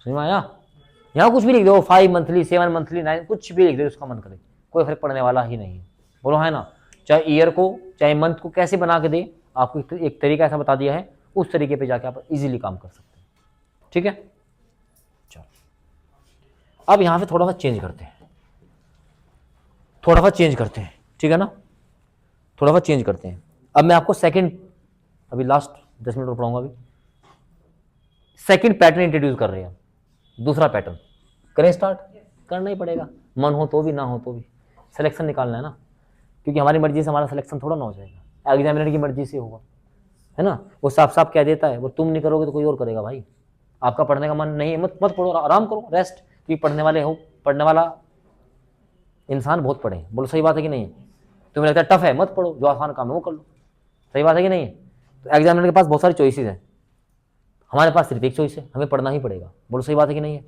समझ में आया? यहाँ कुछ भी लिख दो, 5 मंथली 7 मंथली 9, कुछ भी लिख दो, उसका मन करे, कोई फर्क पड़ने वाला ही नहीं है। बोलो है ना? चाहे ईयर को चाहे मंथ को कैसे बना के दे, आपको एक तरीका ऐसा बता दिया है, उस तरीके पे जाके आप इजीली काम कर सकते हैं। ठीक है, चलो अब यहां पे थोड़ा सा चेंज करते हैं, ठीक है ना? थोड़ा सा चेंज करते हैं। अब मैं आपको सेकंड, अभी लास्ट 10 मिनट और पढ़ाऊंगा। अभी सेकंड पैटर्न इंट्रोड्यूस कर रहे हैं, दूसरा पैटर्न। करें स्टार्ट? करना ही पड़ेगा, मन हो तो भी ना हो तो भी। सिलेक्शन निकालना है ना, क्योंकि हमारी मर्जी से हमारा सिलेक्शन थोड़ा ना हो जाएगा, एग्जामिनर की मर्जी से होगा, है ना। वो साफ साफ कह देता है, वो तुम नहीं करोगे तो कोई और करेगा भाई। आपका पढ़ने का मन नहीं है, मत पढ़ो, आराम करो, रेस्ट। क्योंकि पढ़ने वाला इंसान बहुत पढ़े। बोलो सही बात है कि नहीं? तुम्हें लगता है टफ है, मत पढ़ो, जो आसान काम है वो कर लो। सही बात है कि नहीं? तो एग्जामिनर के पास बहुत सारी चॉइसेस हैं, हमारे पास सिर्फ एक चॉइस है, हमें पढ़ना ही पड़ेगा। बोलो सही बात है कि नहीं है?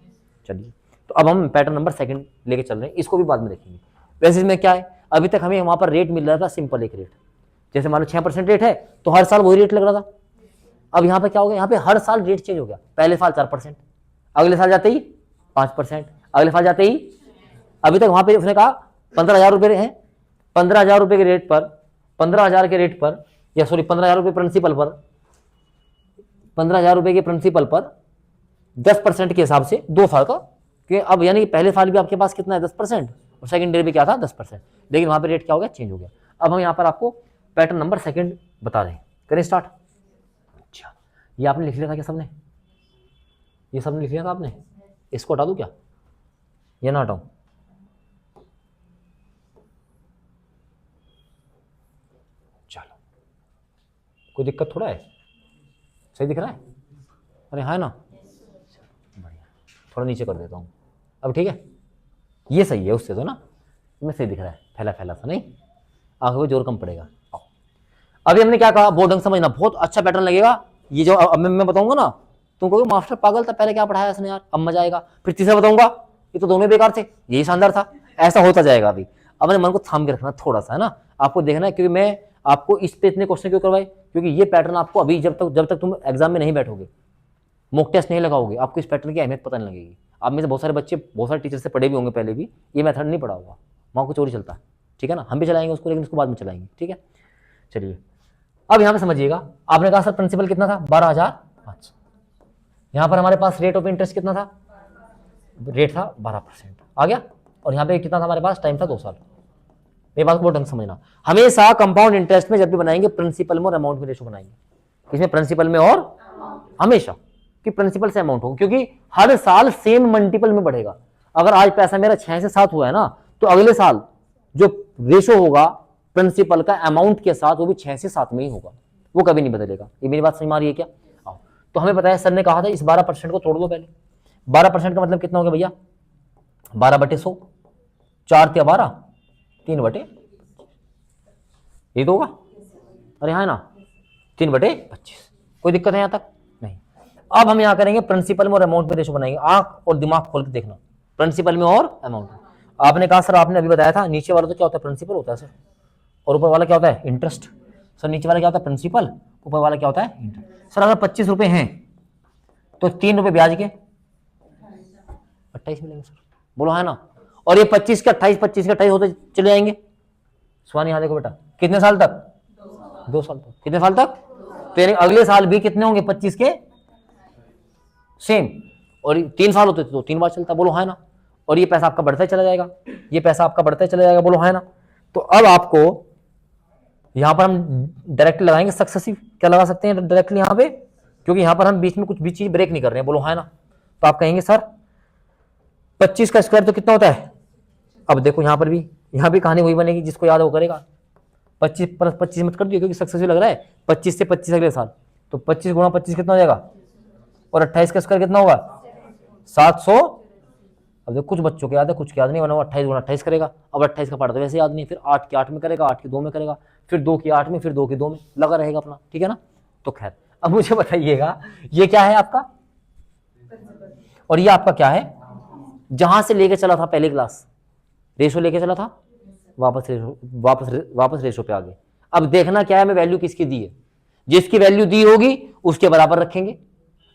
चलिए, तो अब हम पैटर्न नंबर सेकंड लेके चल रहे हैं, इसको भी बाद में देखेंगे। वैसे इसमें क्या है, अभी तक हमें वहां पर रेट मिल रहा था, सिंपल एक रेट। जैसे मान लो 6% रेट है, तो हर साल वही रेट लग रहा था। अब यहाँ पे क्या हो गया? यहाँ पे हर साल रेट चेंज हो गया। पहले साल 4%, अगले साल जाते ही 5%, अगले साल जाते ही, अभी तक वहां पे उसने कहा 15,000 रुपये है, 15,000 रुपये के रेट पर, 15,000 के रेट पर, या सॉरी 15,000 रुपये प्रिंसिपल पर, 15,000 रुपये के प्रिंसिपल पर 10% के हिसाब से 2 साल का। कि अब यानी पहले साल भी आपके पास कितना है? 10%, और सेकंड ईयर भी क्या था? 10%। लेकिन वहां पे रेट क्या हो गया? चेंज हो गया। अब हम यहाँ पर आपको पैटर्न नंबर सेकंड बता रहे हैं। करें स्टार्ट? अच्छा, ये आपने लिख लिया था क्या सबने? ये सबने लिख लिया था आपने? इसको हटा दूं क्या, ये ना हटाऊं? चलो, कोई दिक्कत थोड़ा है? सही दिख रहा है? अरे हाँ ना, बढ़िया। थोड़ा नीचे कर देता हूँ, अब ठीक है? ये सही है उससे तो ना, मैं सही दिख रहा है, फैला फैला सा नहीं, आंखों पे जोर कम पड़ेगा। अभी हमने क्या कहा, बोर्ड ढंग समझना, बहुत अच्छा पैटर्न लगेगा ये जो अब मैं बताऊंगा ना। तुम कहोगे मास्टर पागल था, पहले क्या पढ़ाया इसने यार, अब मजा आएगा। फिर तीसरा बताऊंगा, ये तो दोनों बेकार थे, यही शानदार था। ऐसा होता जाएगा। अभी अपने मन को थाम के रखना थोड़ा सा, है ना, आपको देखना है। क्योंकि मैं आपको इस पे इतने क्वेश्चन क्यों करवाए, क्योंकि ये पैटर्न आपको अभी जब तक तुम एग्जाम में नहीं बैठोगे, मॉक टेस्ट नहीं लगाओगे, आपको इस पैटर्न की अहमियत पता नहीं लगेगी। आप में से बहुत सारे बच्चे बहुत सारे टीचर से पढ़े भी होंगे पहले भी, ये मेथड नहीं पढ़ा होगा, वहाँ को चोरी चलता है, ठीक है ना। हम भी चलाएंगे उसको, लेकिन उसको बाद में चलाएंगे, ठीक है। चलिए, अब यहाँ पे समझिएगा, आपने कहा सर प्रिंसिपल कितना था? 12,500। यहाँ पर हमारे पास रेट ऑफ इंटरेस्ट कितना था? रेट था 12% आ गया। और यहाँ पे कितना था हमारे पास? टाइम था 2 साल। मेरी बात को बहुत ढंग समझना, हमेशा कंपाउंड इंटरेस्ट में जब भी बनाएंगे, प्रिंसिपल में और अमाउंट में रेशो बनाएंगे। इसमें प्रिंसिपल में और हमेशा कि प्रिंसिपल से अमाउंट हो, क्योंकि हर साल सेम मल्टीपल में बढ़ेगा। अगर आज पैसा मेरा 6 से 7 हुआ है ना, तो अगले साल जो रेशो होगा प्रिंसिपल का अमाउंट के साथ, वो भी 6 से 7 में ही होगा, वो कभी नहीं बदलेगा। ये मेरी बात समझ में आ रही है क्या? आओ, तो हमें पता है, सर ने कहा था इस 12% को तोड़ दो पहले। 12% का मतलब कितना हो गया भैया? 12/100, 4 या 12, 3/, ये तो होगा। अरे हाँ ना, 3/25। कोई दिक्कत है यहाँ तक? नहीं। अब हम यहाँ करेंगे प्रिंसिपल में और अमाउंट में रेशो बनाएंगे। आंख और दिमाग खोल के देखना, प्रिंसिपल में और अमाउंट में। आपने कहा सर, आपने अभी बताया था नीचे वाला तो क्या होता है? प्रिंसिपल होता है सर, और ऊपर वाला क्या होता है? इंटरेस्ट। सर नीचे वाला क्या होता है? प्रिंसिपल, ऊपर वाला क्या होता है? इंटरेस्ट। सर अगर 25 रुपए हैं तो 3 रुपए ब्याज के 28 मिलेंगे सर, बोलो है ना। और ये 25 के 28, 25 के 28 होते चले जाएंगे। सुहानी यहाँ देखो बेटा, कितने साल तक? 2 साल तक। कितने साल तक? तो अगले साल भी कितने होंगे? 25 के सेम। और 3 साल होते तो 3 बार चलता, बोलो है ना। और ये पैसा आपका बढ़ता चला जाएगा, ये पैसा आपका बढ़ता चला जाएगा, बोलो है ना। तो अब आपको यहां पर हम डायरेक्टली लगाएंगे सक्सेसिव। क्या लगा सकते हैं डायरेक्टली यहां पे? क्योंकि यहां पर हम बीच में कुछ भी चीज ब्रेक नहीं कर रहे हैं, बोलो है ना। तो आप कहेंगे सर 25 का स्क्वायर तो कितना होता है? अब देखो यहां पर भी, यहां भी कहानी वही बनेगी, जिसको याद हो करेगा। 25 + 25 मत कर दियो, क्योंकि सक्सेसिव लग रहा है। 25 से 25 अगले साल, तो 25 × 25 कितना हो जाएगा? और 28 का स्क्वायर कितना होगा? 700। अब देखो कुछ बच्चों को याद है, कुछ को याद नहीं, वरना 28 × 28 करेगा। अब 28 का पार्ट तो वैसे याद नहीं, फिर 8 के 8 में करेगा, 8 के 2 में करेगा, फिर 2 के 8 में, फिर 2 के 2 में लगा रहेगा अपना, ठीक है ना। तो खैर, अब मुझे बताइएगा ये क्या है आपका, और ये आपका क्या है? जहां से लेके चला था पहले क्लास, रेशो लेके चला था, वापस रेशो पे आ गए। अब देखना क्या है, मैं वैल्यू किसकी दी है। जिसकी वैल्यू दी होगी उसके बराबर रखेंगे,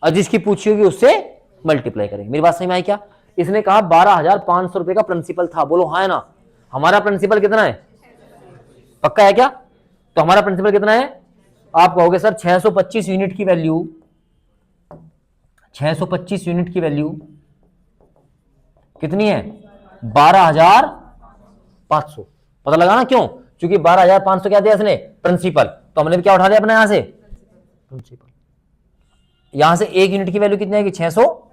और जिसकी पूछी होगी उससे मल्टीप्लाई करेंगे। मेरी बात समझ में आई क्या? इसने कहा 12,500 रुपए का प्रिंसिपल था, बोलो हाँ ना। हमारा प्रिंसिपल कितना है? पक्का है क्या? तो हमारा प्रिंसिपल कितना है? आप कहोगे सर 625 यूनिट की वैल्यू, 625 यूनिट की वैल्यू कितनी है? 12,500। पता लगा ना क्यों? क्योंकि 12,500 क्या दिया इसने? प्रिंसिपल। तो हमने भी क्या उठा दिया अपना यहां से? प्रिंसिपल। यहां से एक यूनिट की वैल्यू कितनी आएगी? 600।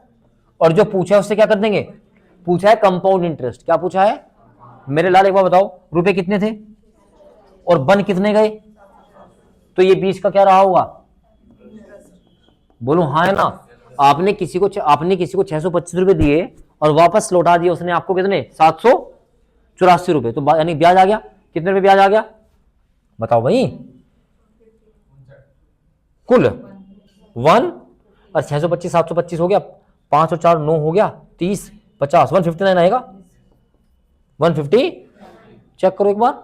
और जो पूछा है उससे क्या कर देंगे? पूछा है कंपाउंड इंटरेस्ट। क्या पूछा है मेरे लाल? एक बार बताओ, रुपए कितने थे और बन कितने गए? तो ये बीच का क्या रहा होगा? बोलो हाँ है ना। आपने किसी को 625 रुपए दिए और वापस लौटा दिए उसने आपको कितने? 784 रुपए। तो यानी ब्याज आ गया कितने रुपए? ब्याज आ गया, बताओ भाई। कुल 1 और 625 725 हो गया, 5 और 4 9 हो गया, 30 50 159 आएगा। 150 चेक करो एक बार,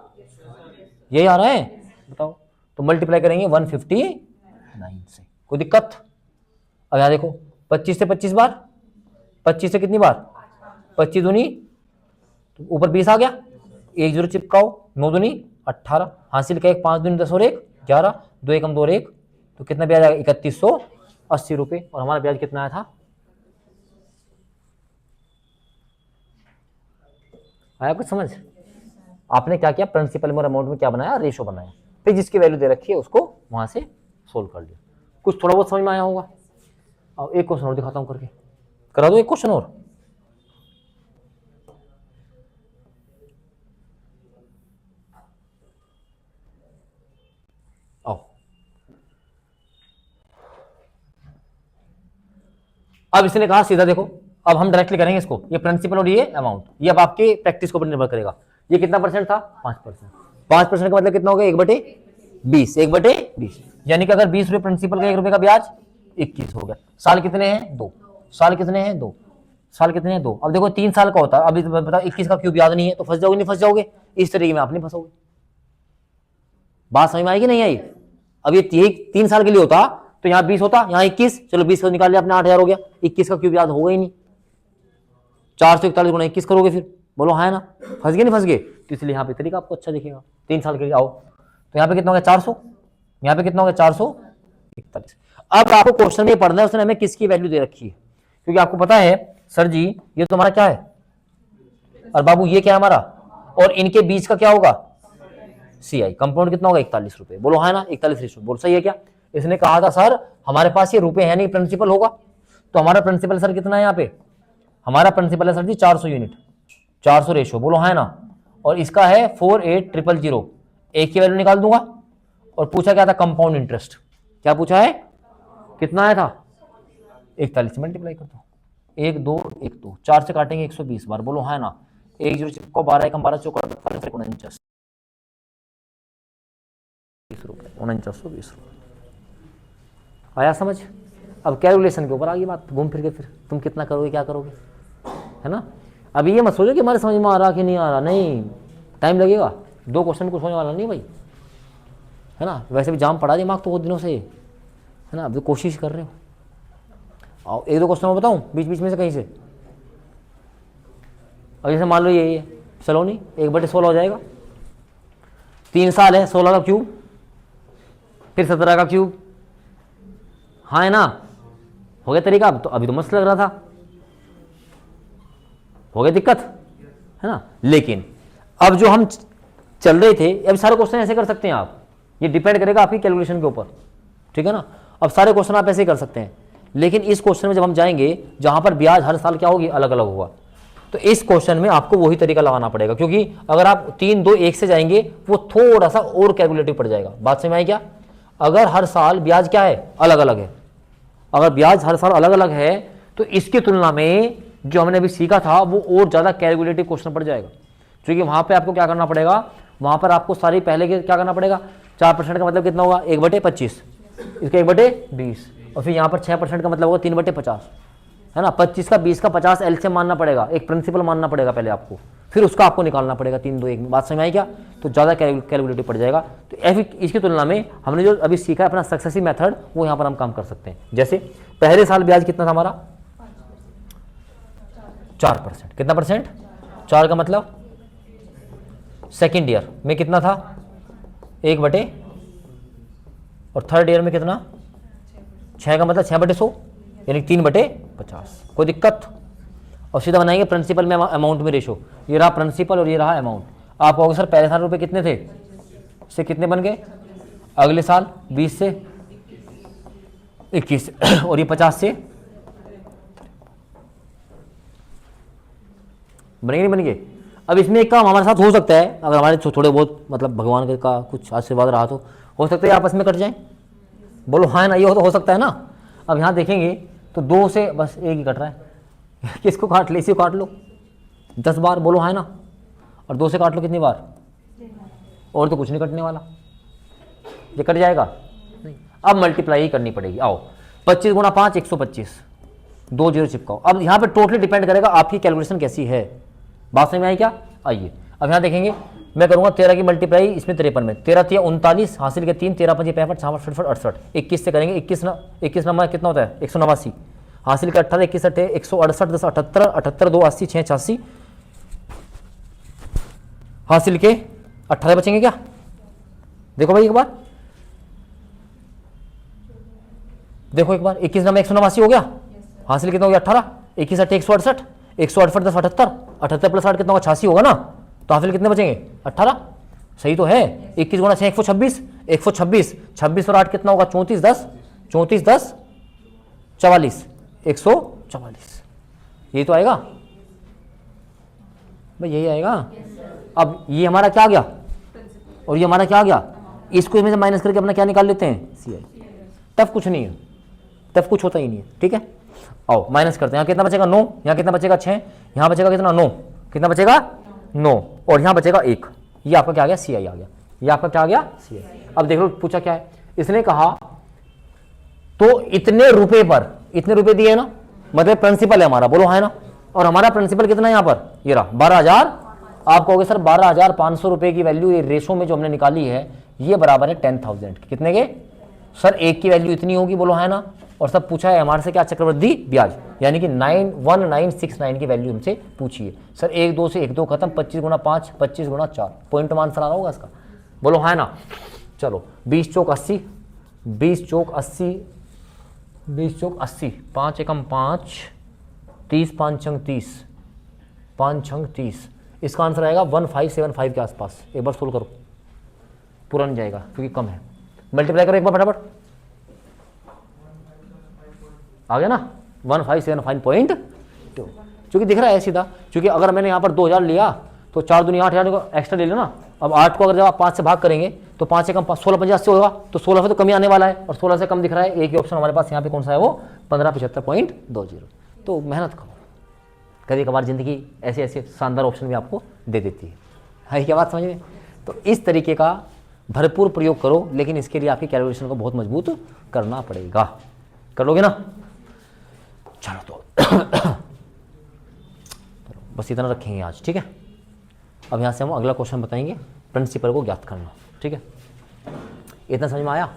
यही आ रहा है, बताओ। तो मल्टीप्लाई करेंगे 159 से, कोई दिक्कत? अब यहां देखो 25 से 25 बार, 25 से कितनी बार? 25 दूनी, तो ऊपर 20 आ गया, 1 0 चिपकाओ, 9 दूनी 18, हासिल का 1, 5 दूनी 10 और 1 11, 2 1 2 और 1, तो कितना ब्याज आएगा? 3180 रुपए। और हमारा ब्याज कितना आया था? आया कुछ समझ? आपने क्या किया? प्रिंसिपल में अमाउंट में क्या बनाया? रेशो बनाया, फिर जिसकी वैल्यू दे रखी है उसको वहां से सोल्व कर लिया। कुछ थोड़ा बहुत समझ में आया होगा। अब एक क्वेश्चन और दिखाता हूं करके, करा दो एक क्वेश्चन और। आओ, अब इसने कहा सीधा देखो, अब हम डायरेक्टली करेंगे इसको, ये प्रिंसिपल और ये अमाउंट, ये अब आपके प्रैक्टिस के ऊपर निर्भर करेगा। ये कितना परसेंट था? 5%। 5% का मतलब कितना हो गया? 1/20, 1/20, यानी कि अगर 20 रुपए प्रिंसिपल का 1 रुपए का ब्याज, 21 हो गया। साल कितने हैं? 2 साल। कितने हैं? 2 साल। कितने हैं? 2। अब देखो 3 साल का होता है, अभी बताओ 21 का क्यों ब्याज नहीं है? तो फंस जाओगे नहीं फंस जाओगे? इस तरीके में आप नहीं फंसोगे। बात समझ में आएगी नहीं आई? अब ये 3 साल के लिए होता तो यहाँ 20 होता, यहाँ 21, चलो 20 को निकाल लिया आपने, 8,000 हो गया। 21 का क्यों ब्याज होगा ही नहीं? 441 × 21 करोगे, फिर बोलो हाँ है ना। फंस गए नहीं फंस गए? तो इसलिए यहाँ पे तरीका आपको अच्छा दिखेगा। 3 साल के लिए आओ, तो यहाँ पे कितना हो गया? 400, यहाँ पे कितना हो गया? 441। अब आपको क्वेश्चन में पढ़ना है उसने हमें किसकी वैल्यू दे रखी है, क्योंकि आपको पता है सर जी ये तो हमारा क्या है, और बाबू ये क्या है हमारा, और इनके बीच का क्या होगा? CI। कंपाउंड कितना होगा? 41 रुपए, बोलो हाँ ना। 41 रेशो, बोल सही है क्या? इसने कहा था सर हमारे पास ये रुपए है नहीं, प्रिंसिपल होगा। तो हमारा प्रिंसिपल सर कितना है यहाँ पे? हमारा प्रिंसिपल है सर जी 400 यूनिट, 400 रेशो, बोलो हाँ ना। और इसका है 48,000, एक की वैल्यू निकाल दूंगा। और पूछा क्या था? Compound interest. क्या पूछा है? कितना आया था? 41 से मल्टीप्लाई कर दो, 1 2 1 2, 4 से काटेंगे 120 बार, बोलो हाँ ना। 1 0 चिपको, 12 एकम 12 चौका 49 रुपये, 4920 रुपये। आया समझ? अब कैलकुलेशन के ऊपर आ गई बात घूम फिर के, फिर तुम कितना करोगे क्या करोगे, है ना। अब ये मत सोचो कि हमारे समझ में आ रहा कि नहीं आ रहा, नहीं, टाइम लगेगा, 2 क्वेश्चन में कुछ होने वाला नहीं भाई, है ना। वैसे भी जाम पड़ा दिमाग तो बहुत दिनों से, है ना। अब तो कोशिश कर रहे हो। और 1 2 क्वेश्चन मैं बताऊँ बीच बीच में से कहीं से। अब जैसे मान लो ये चलो नहीं, 1/16 हो जाएगा, 3 साल है, 16 का क्यूब, फिर 17 का क्यूब, हाँ है ना। हो गया तरीका। अब तो अभी तो मस्त लग रहा था, हो गया दिक्कत, है ना। लेकिन अब जो हम चल रहे थे, अब सारे क्वेश्चन ऐसे कर सकते हैं आप, ये डिपेंड करेगा आपकी कैलकुलेशन के ऊपर, ठीक है ना। अब सारे क्वेश्चन आप ऐसे ही कर सकते हैं, लेकिन इस क्वेश्चन में जब हम जाएंगे जहां पर ब्याज हर साल क्या होगी, अलग अलग होगा, तो इस क्वेश्चन में आपको वही तरीका लगाना पड़ेगा, क्योंकि अगर आप 3 2 1 से जाएंगे वो थोड़ा सा और कैलकुलेटिव पड़ जाएगा। बात समझ में आई क्या? अगर हर साल ब्याज क्या है, अलग अलग है, अगर ब्याज हर साल अलग अलग है तो इसकी तुलना में जो हमने अभी सीखा था वो और ज्यादा कैलकुलेटिव क्वेश्चन पड़ जाएगा, क्योंकि वहां पे आपको क्या करना पड़ेगा, वहां पर आपको सारी पहले के क्या करना पड़ेगा, 4% का मतलब कितना होगा, 1/25, इसका 1/20, और फिर यहाँ पर 6% का मतलब होगा 3/50, है ना। 25 का 20 का 50 एलसीएम मानना पड़ेगा, एक प्रिंसिपल मानना पड़ेगा पहले आपको, फिर उसका आपको निकालना पड़ेगा 3 2 1 में। बात समझ में आई क्या? तो ज़्यादा कैलकुलेटिव पड़ जाएगा। तो इसकी तुलना में हमने जो अभी सीखा है अपना सक्सेसिव मेथड, वो यहाँ पर हम काम कर सकते हैं। जैसे पहले साल ब्याज कितना था हमारा, 4%। कितना परसेंट? 4 का मतलब सेकेंड ईयर में कितना था, 1/, और थर्ड ईयर में कितना, 6 का मतलब 6/100, यानी 3/50। कोई दिक्कत? और सीधा बनाएंगे प्रिंसिपल में अमाउंट में रेशो, ये रहा प्रिंसिपल और ये रहा अमाउंट। आप कहोगे सर पहले साल रुपए कितने थे, से कितने बन गए, अगले साल 20 से 21 और ये 50 से बनेंगे नहीं बनेंगे। अब इसमें एक काम हमारे साथ हो सकता है, अगर हमारे थोड़े बहुत मतलब भगवान का कुछ आशीर्वाद रहा तो हो सकता है आपस में कट जाए, बोलो हाँ ना, ये हो सकता है ना। अब यहाँ देखेंगे तो 2 से बस 1 ही कट रहा है किसको काट ले, इसी को काट लो 10 बार, बोलो हाँ ना। और 2 से काट लो कितनी बार, और तो कुछ नहीं कटने वाला, ये कट जाएगा नहीं। अब मल्टीप्लाई ही करनी पड़ेगी। आओ 25 × 5 125, 2 0 चिपकाओ। अब यहाँ पे टोटली डिपेंड करेगा आपकी कैलकुलेशन कैसी है। बात समझ में आई क्या? आइए अब यहाँ देखेंगे, मैं करूंगा 13 की मल्टीप्लाई इसमें 53 में, 13 3 39, हासिल के 3, 13 5 65, 66 68, 21 से करेंगे, 21 नंबर कितना होता है, 189, हासिल के 18 21 8 168 10 78 78 2 80 6 86, हासिल के 18 बचेंगे क्या, देखो भाई एक बार देखो एक बार, 21 नंबर 189 हो गया, हासिल कितना हो गया 18, 21 8 168, 168 10 78, 78 + 8 कितना होगा 86 होगा ना, तो हासिल कितने बचेंगे 18, सही तो है। 21 × 6 126, 126, 26 और 8 कितना होगा 34 10, 34 10 44, 144, यही तो आएगा भाई, यही आएगा। अब ये हमारा क्या आ गया और ये हमारा क्या आ गया, इसको इसमें से माइनस करके अपना क्या निकाल लेते हैं, CI। तब कुछ नहीं है, तब कुछ होता ही नहीं है, ठीक है। आओ माइनस करते हैं, यहाँ कितना बचेगा 9, यहाँ कितना बचेगा 6, यहाँ बचेगा कितना 9, कितना बचेगा 9, और यहाँ बचेगा 1, ये आपका क्या आ गया CI आ गया, ये आपका क्या आ गया CI। अब देख लो पूछा क्या है, इसने कहा तो इतने रुपए पर, इतने रुपए दिए ना, मतलब प्रिंसिपल है हमारा, बोलो हाँ ना। और हमारा प्रिंसिपल कितना है यहाँ पर, ये रहा 12,000। आप कहोगे सर 12,500 रुपए की वैल्यू ये रेशो में जो हमने निकाली है ये बराबर है 10,000 कितने के, सर एक की वैल्यू इतनी होगी, बोलो है ना। और सब पूछा है हमारे से क्या, चक्रवृद्धि ब्याज, यानी कि 91969 की वैल्यू हमसे पूछी है। सर 1 2 से 1 2 खत्म, 25 × 5 25 × 4, पॉइंट मान आंसर आ रहा होगा इसका, बोलो है ना। चलो 20 चौक 80, 20 चौक 80, 20 चौक 80, 5 एकम 5, 30 5 छंग 30, 5 छंग 30, इसका आंसर आएगा 1575 के आसपास। एक बार सोल्व करो, पूरा नहीं जाएगा क्योंकि कम है, मल्टीप्लाई करो एक बार फटाफट, आ गया ना 1575.2, क्योंकि दिख रहा है सीधा, क्योंकि अगर मैंने यहाँ पर 2000 लिया तो 4 दूनी 8 को एक्स्ट्रा ले लेना। अब 8 को अगर जब आप 5 से भाग करेंगे तो 5 से कम 16 50 से होगा, तो 16 से तो कमी आने वाला है, और 16 से कम दिख रहा है, एक ही ऑप्शन हमारे पास यहाँ पे कौन सा है वो 1575.20। तो मेहनत करो। कभी कभार ज़िंदगी ऐसे ऐसे शानदार ऑप्शन भी आपको दे देती है क्या बात समझ में? तो इस तरीके का भरपूर प्रयोग करो, लेकिन इसके लिए आपकी कैलकुलेशन को बहुत मजबूत करना पड़ेगा। कर लोगे ना? चलो तो बस इतना रखेंगे आज, ठीक है। अब यहाँ से हम अगला क्वेश्चन बताएंगे, प्रिंसिपल को ज्ञात करना, ठीक है। इतना समझ में आया?